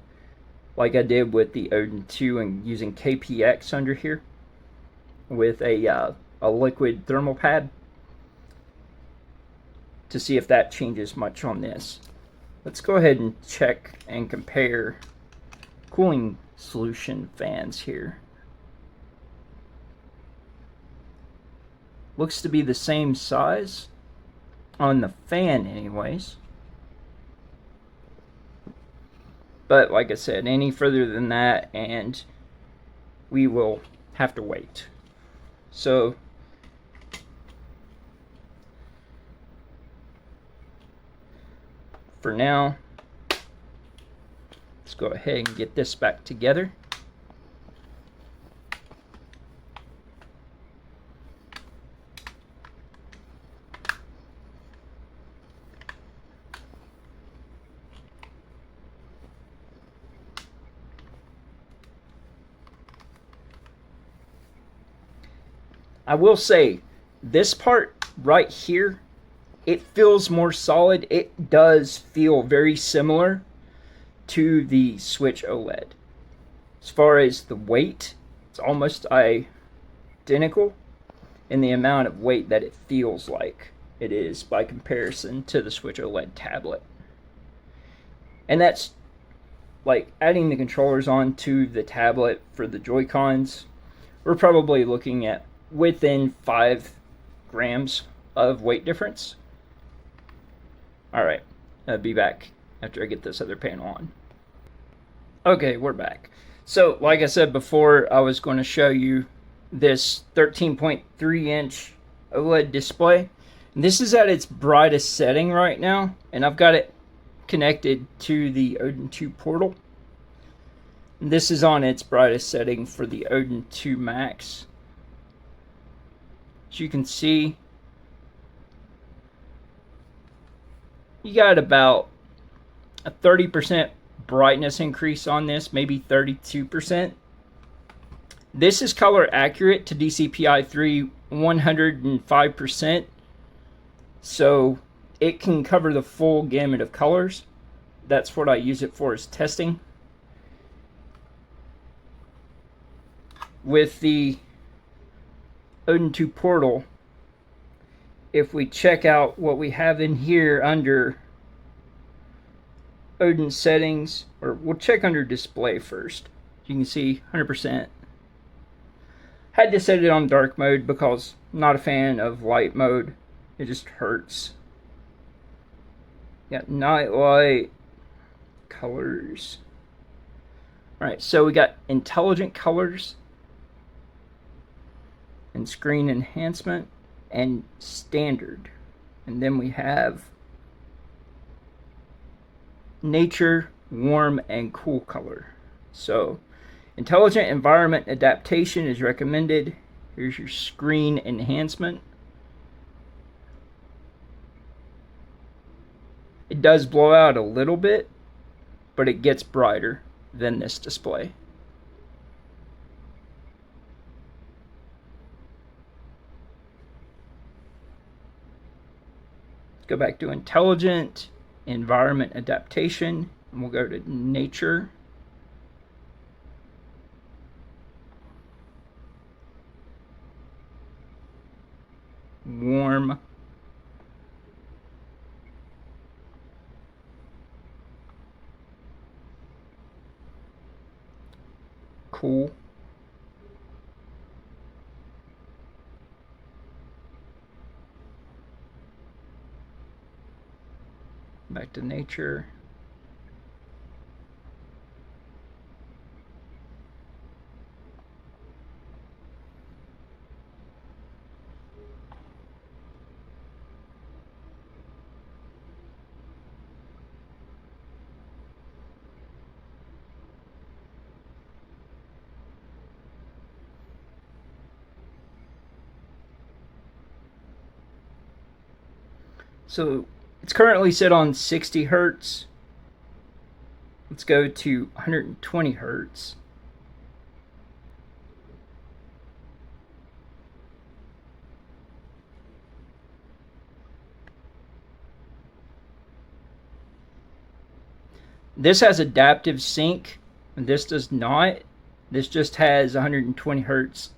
like I did with the Odin 2 and using KPX under here with a liquid thermal pad, to see if that changes much on this. Let's go ahead and check and compare cooling solution fans here. Looks to be the same size on the fan anyways. But like I said, any further than that and we will have to wait. So for now, let's go ahead and get this back together. I will say, this part right here, it feels more solid. It does feel very similar to the Switch OLED. As far as the weight, it's almost identical in the amount of weight that it feels like it is by comparison to the Switch OLED tablet. And that's like adding the controllers onto the tablet for the Joy-Cons. We're probably looking at within 5 grams of weight difference. Alright, I'll be back after I get this other panel on. Okay, we're back. So, like I said before, I was going to show you this 13.3 inch OLED display. And this is at its brightest setting right now, and I've got it connected to the Odin 2 Portal. And this is on its brightest setting for the Odin 2 Max. As you can see, you got about a 30% brightness increase on this, maybe 32%. This is color accurate to DCI-3 105%, so it can cover the full gamut of colors. That's what I use it for, is testing. With the Odin2 Portal, if we check out what we have in here under Odin settings, or we'll check under display first. You can see 100%. Had to set it on dark mode because I'm not a fan of light mode. It just hurts. Got night light, colors. Alright, so we got intelligent colors and screen enhancement and standard. And then we have nature, warm, and cool color. So intelligent environment adaptation is recommended. Here's your screen enhancement. It does blow out a little bit, but it gets brighter than this display. Go back to intelligent environment adaptation, and we'll go to nature. Warm. Cool. Back to nature. So it's currently set on 60 hertz. Let's go to 120 hertz. This has adaptive sync, and this does not. This just has 120 hertz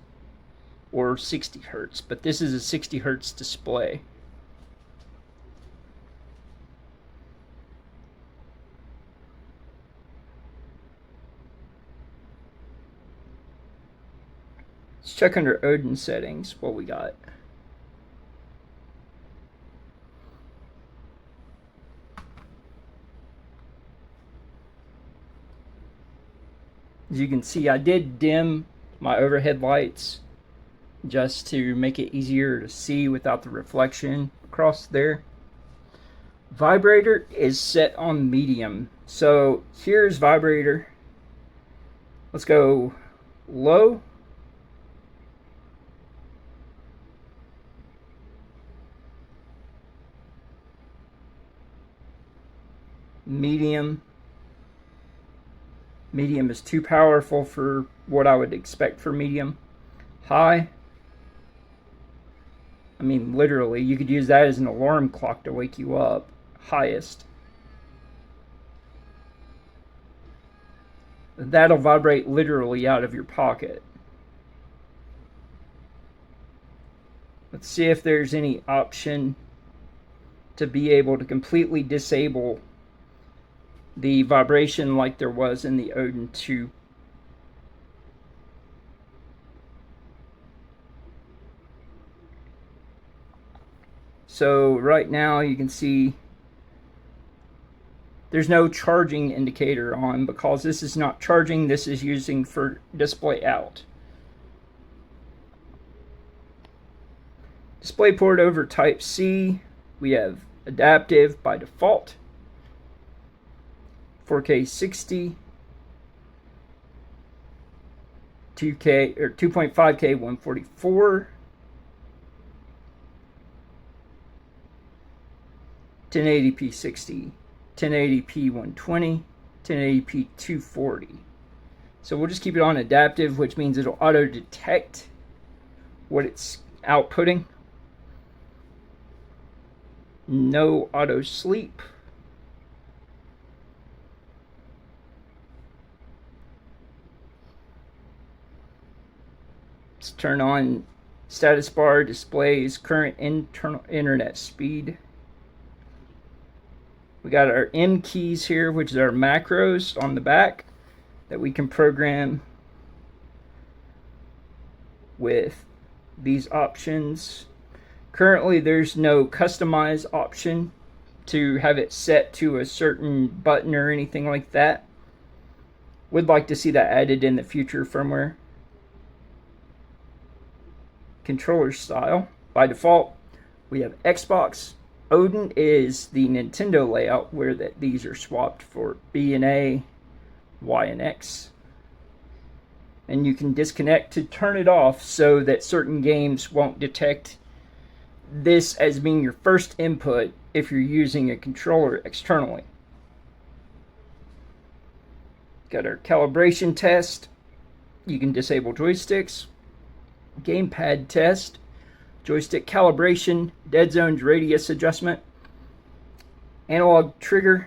or 60 hertz, but this is a 60 hertz display. Let's check under Odin settings what we got. As you can see, I did dim my overhead lights just to make it easier to see without the reflection across there. Vibrator is set on medium. So here's vibrator. Let's go low. Medium. Medium is too powerful for what I would expect for medium. High. I mean, literally, you could use that as an alarm clock to wake you up. Highest. That'll vibrate literally out of your pocket. Let's see if there's any option to be able to completely disable the vibration like there was in the Odin 2. So right now you can see there's no charging indicator on because this is not charging, this is using for display out. Display port over Type-C, we have adaptive by default. 4K 60, 2K or 2.5K 144, 1080p 60, 1080p 120, 1080p 240. So we'll just keep it on adaptive, which means it'll auto detect what it's outputting. No auto sleep. Let's turn on status bar, displays current internal internet speed. We got our M keys here, which is our macros on the back that we can program with these options. Currently, there's no customize option to have it set to a certain button or anything like that. Would like to see that added in the future firmware. Controller style. By default, we have Xbox. Odin is the Nintendo layout where these are swapped for B and A, Y and X. And you can disconnect to turn it off so that certain games won't detect this as being your first input if you're using a controller externally. Got our calibration test. You can disable joysticks. Gamepad test. Joystick calibration, dead zones radius adjustment, analog trigger,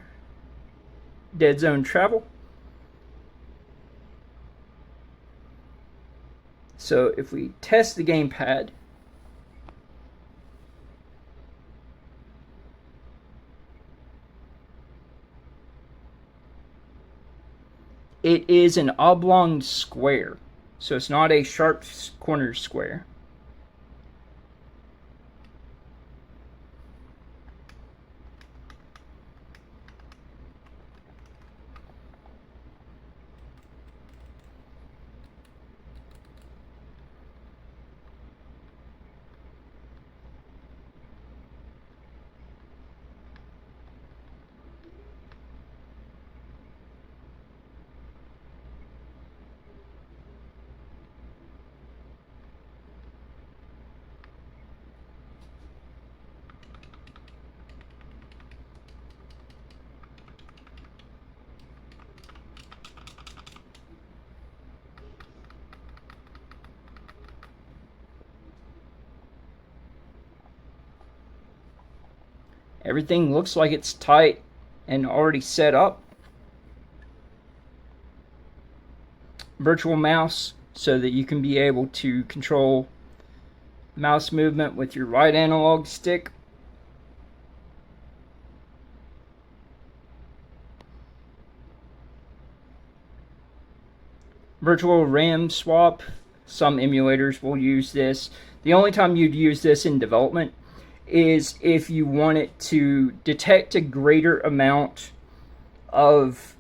dead zone travel. So if we test the gamepad, it is an oblong square, so it's not a sharp corner square. Everything looks like it's tight and already set up. Virtual mouse so that you can be able to control mouse movement with your right analog stick. Virtual RAM swap. Some emulators will use this. The only time you'd use this in development is if you want it to detect a greater amount of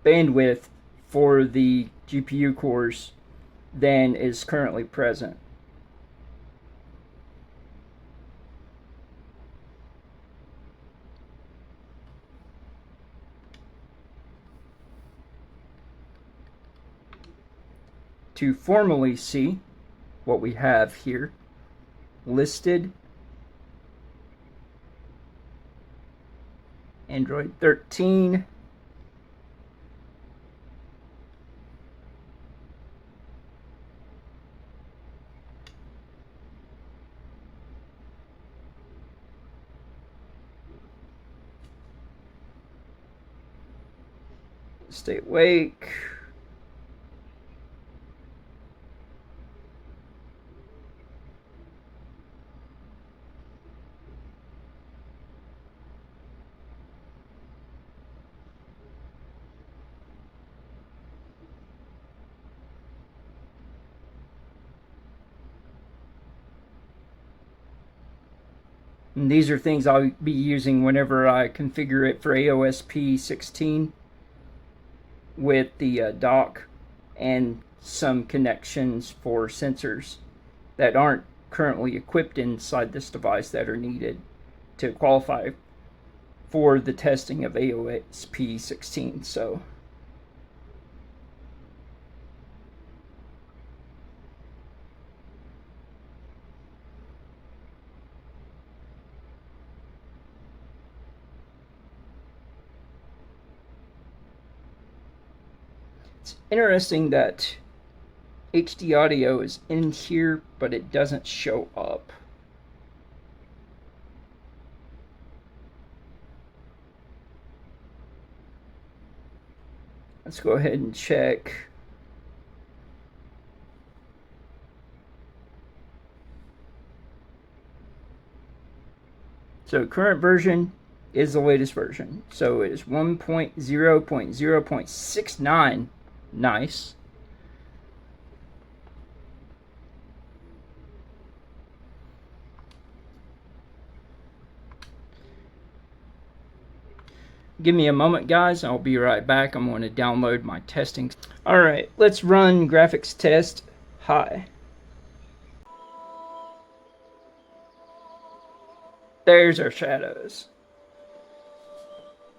bandwidth for the GPU cores than is currently present. To formally see what we have here listed, Android 13, stay awake. And these are things I'll be using whenever I configure it for AOSP 16 with the dock and some connections for sensors that aren't currently equipped inside this device that are needed to qualify for the testing of AOSP 16. So It's interesting that HD audio is in here, but it doesn't show up. Let's go ahead and check. So current version is the latest version. So it is 1.0.0.69. Nice. Give me a moment, guys. I'll be right back. I'm going to download my testing. Alright, let's run graphics test high. There's our shadows.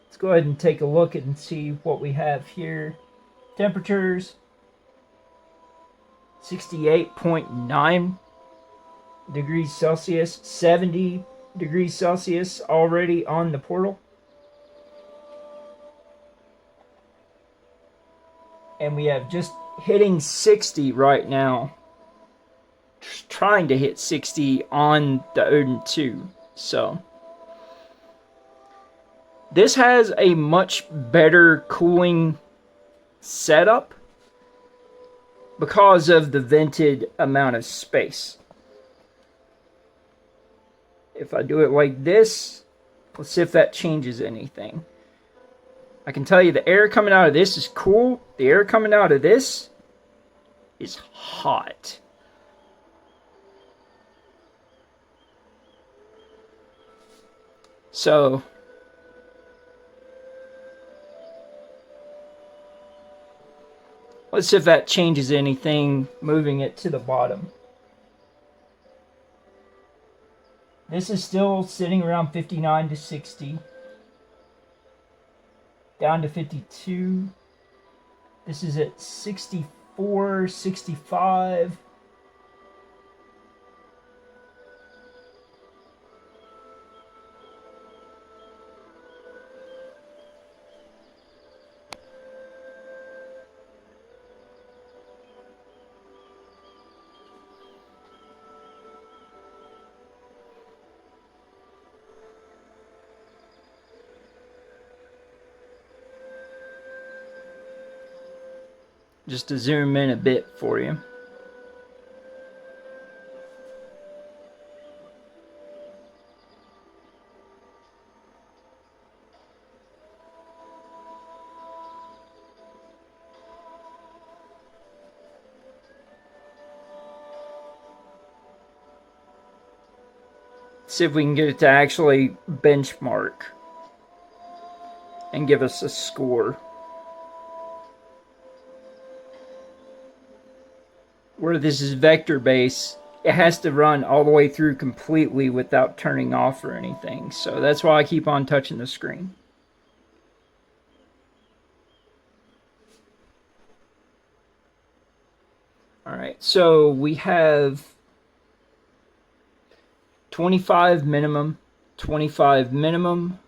Let's go ahead and take a look and see what we have here. Temperatures 68.9 degrees Celsius, 70 degrees Celsius already on the Portal. And we have just hitting 60 right now. Just trying to hit 60 on the Odin 2. So this has a much better cooling setup because of the vented amount of space. If I do it like this, let's see if that changes anything. I can tell you the air coming out of this is cool. The air coming out of this is hot. So let's see if that changes anything, moving it to the bottom. This is still sitting around 59 to 60. Down to 52. This is at 64, 65. Just to zoom in a bit for you. See if we can get it to actually benchmark and give us a score. Where this is vector base, it has to run all the way through completely without turning off or anything. So that's why I keep on touching the screen. Alright, so we have 25 minimum, 25 minimum,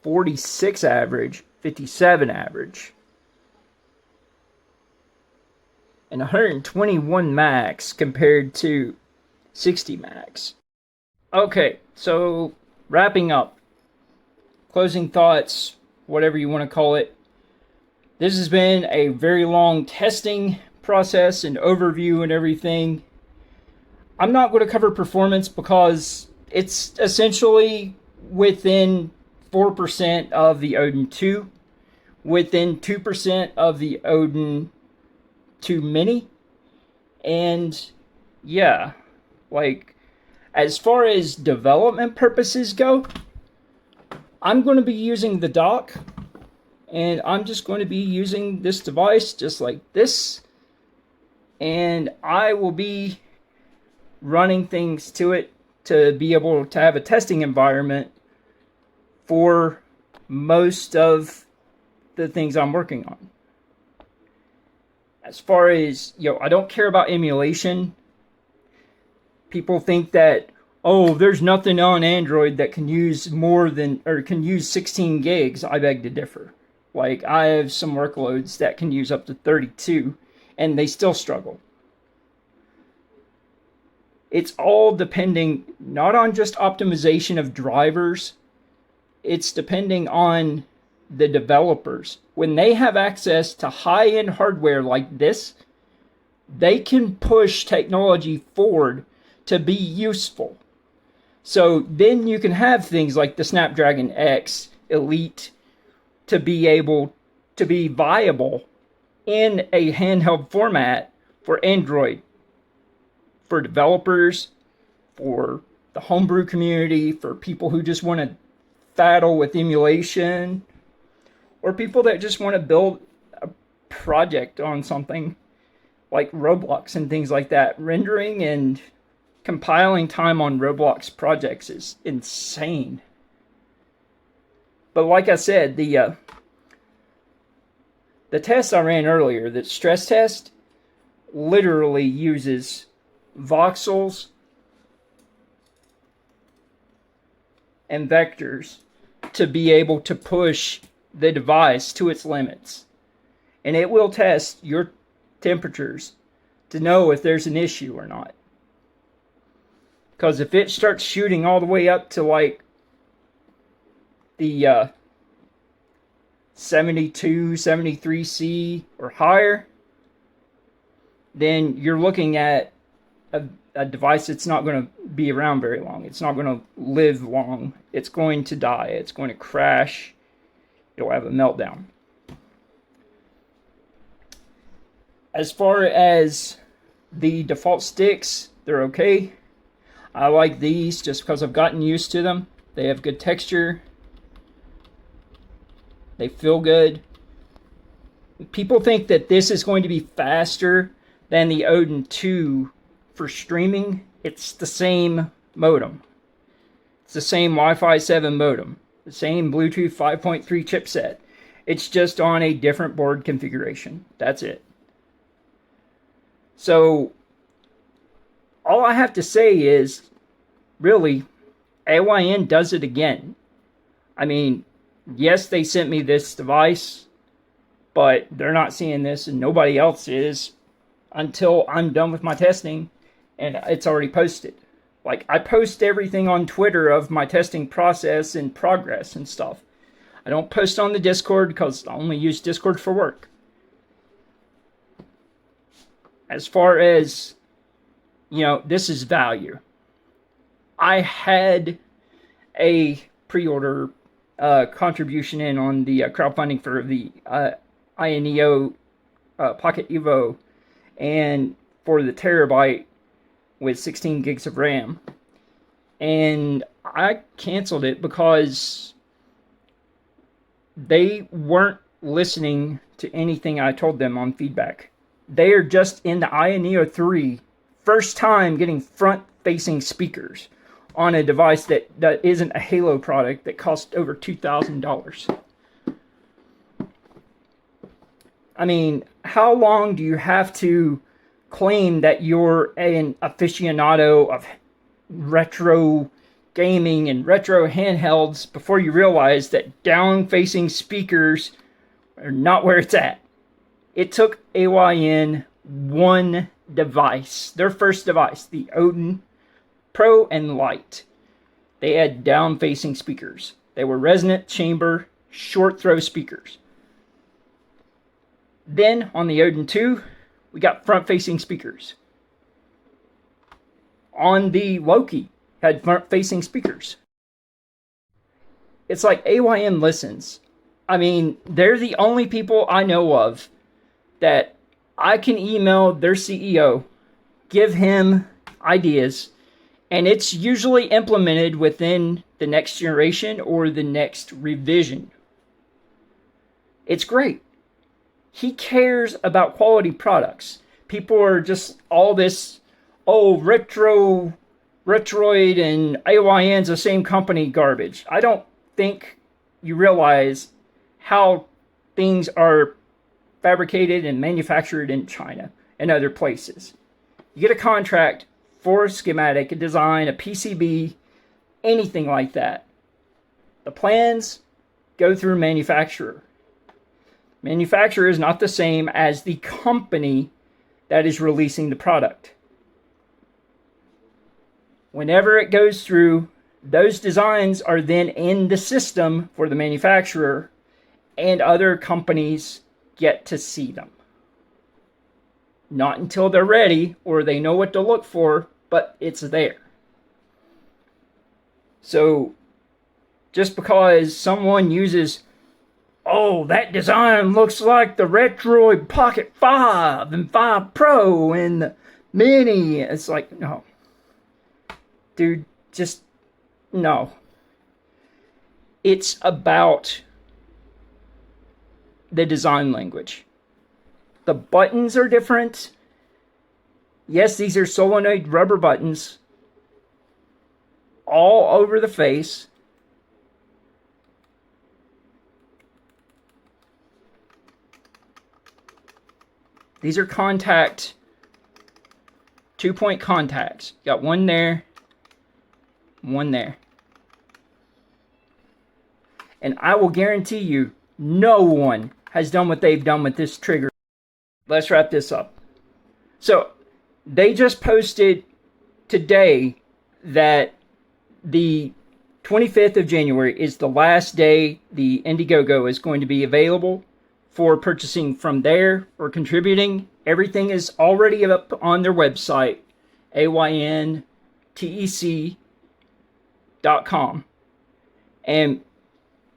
46 average, 57 average, and 121 max compared to 60 max. Okay, so wrapping up, closing thoughts, whatever you want to call it. This has been a very long testing process and overview and everything. I'm not going to cover performance because it's essentially within 4% of the Odin 2, within 2% of the Odin 2 Mini, and yeah, like, as far as development purposes go, I'm going to be using the dock, and I'm just going to be using this device just like this, and I will be running things to it to be able to have a testing environment for most of the things I'm working on. As far as, I don't care about emulation. People think that, oh, there's nothing on Android that can use more than, or can use 16 gigs. I beg to differ. Like, I have some workloads that can use up to 32, and they still struggle. It's all depending not on just optimization of drivers, it's depending on the developers. When they have access to high-end hardware like this, they can push technology forward to be useful. So then you can have things like the Snapdragon X Elite to be able to be viable in a handheld format for Android, for developers, for the homebrew community, for people who just want to faddle with emulation, or people that just want to build a project on something like Roblox and things like that. Rendering and compiling time on Roblox projects is insane. But like I said, the test I ran earlier, the stress test, literally uses voxels and vectors to be able to push the device to its limits. And it will test your temperatures to know if there's an issue or not. Because if it starts shooting all the way up to like the 72, 73C or higher, then you're looking at a device that's not going to be around very long. It's not going to live long. It's going to die. It's going to crash. It'll have a meltdown. As far as the default sticks, they're okay. I like these just because I've gotten used to them. They have good texture. They feel good. People think that this is going to be faster than the Odin 2 for streaming. It's the same modem. It's the same Wi-Fi 7 modem. The same Bluetooth 5.3 chipset. It's just on a different board configuration. That's it. So, all I have to say is, really, AYN does it again. I mean, yes, they sent me this device, but they're not seeing this, and nobody else is, until I'm done with my testing, and it's already posted. Like, I post everything on Twitter of my testing process and progress and stuff. I don't post on the Discord because I only use Discord for work. As far as, you know, this is value. I had a pre-order contribution in on the crowdfunding for the AYN Pocket Evo and for the terabyte with 16 gigs of RAM. And I canceled it because they weren't listening to anything I told them on feedback. They are just in the AYN Odin2 first time getting front-facing speakers on a device that isn't a Halo product that cost over $2,000. I mean, how long do you have to claim that you're an aficionado of retro gaming and retro handhelds before you realize that down-facing speakers are not where it's at? It took AYN one device, their first device, the Odin Pro and Lite. They had down-facing speakers. They were resonant chamber, short-throw speakers. Then, on the Odin 2, we got front-facing speakers. On the Loki, had front-facing speakers. It's like AYN listens. I mean, they're the only people I know of that I can email their CEO, give him ideas, and it's usually implemented within the next generation or the next revision. It's great. He cares about quality products. People are just all this, oh, Retroid and AYN's the same company garbage. I don't think you realize how things are fabricated and manufactured in China and other places. You get a contract for a schematic, a design, a PCB, anything like that. The plans go through manufacturer. Manufacturer is not the same as the company that is releasing the product. Whenever it goes through, those designs are then in the system for the manufacturer, and other companies get to see them. Not until they're ready or they know what to look for, but it's there. So just because someone uses, oh, that design looks like the Retroid Pocket 5 and 5 Pro and the Mini, it's like, no. Dude, just no. It's about the design language. The buttons are different. Yes, these are solenoid rubber buttons all over the face. These are contact, 2-point contacts. Got one there, one there. And I will guarantee you, no one has done what they've done with this trigger. Let's wrap this up. So, they just posted today that the 25th of January is the last day the Indiegogo is going to be available for purchasing from there or contributing. Everything is already up on their website, AYNTEC.com. And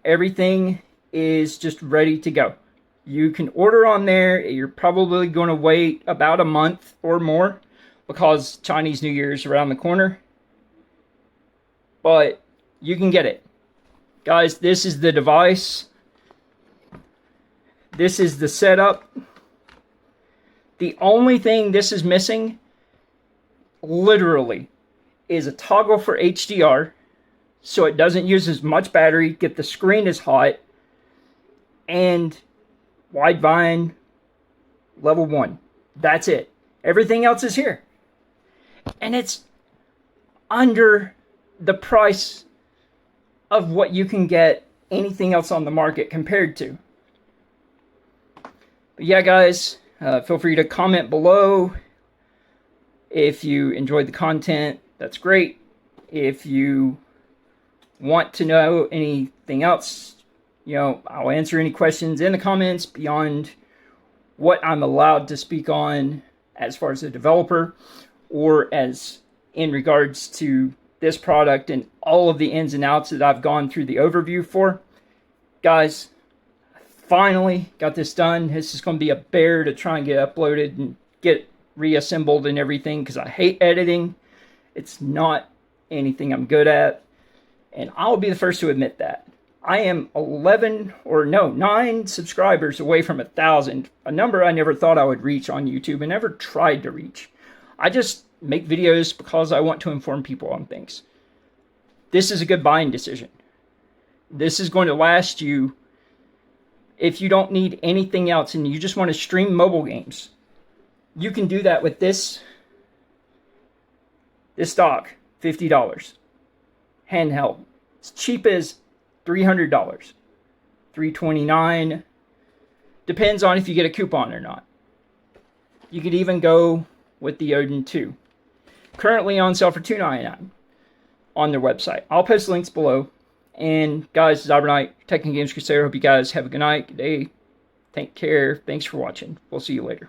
everything is just ready to go. You can order on there. You're probably going to wait about a month or more because Chinese New Year is around the corner. But you can get it. Guys, this is the device. This is the setup. The only thing this is missing, literally, is a toggle for HDR, so it doesn't use as much battery, get the screen as hot, and Widevine level 1. That's it. Everything else is here. And it's under the price of what you can get anything else on the market compared to. But yeah, guys, feel free to comment below. If you enjoyed the content, that's great. If you want to know anything else, I'll answer any questions in the comments beyond what I'm allowed to speak on as far as a developer or as in regards to this product and all of the ins and outs that I've gone through the overview for. Guys, finally got this done. This is going to be a bear to try and get uploaded and get reassembled and everything because I hate editing. It's not anything I'm good at, and I'll be the first to admit that. I am 9 subscribers away from 1,000, a number I never thought I would reach on YouTube and never tried to reach. I just make videos because I want to inform people on things. This is a good buying decision. This is going to last you if you don't need anything else and you just want to stream mobile games. You can do that with this dock, $50. Handheld. It's cheap as $300. $329. Depends on if you get a coupon or not. You could even go with the Odin 2. Currently on sale for $299 on their website. I'll post links below. And guys, Zyberknight, Tech and Games Crusader. Hope you guys have a good night, good day. Take care. Thanks for watching. We'll see you later.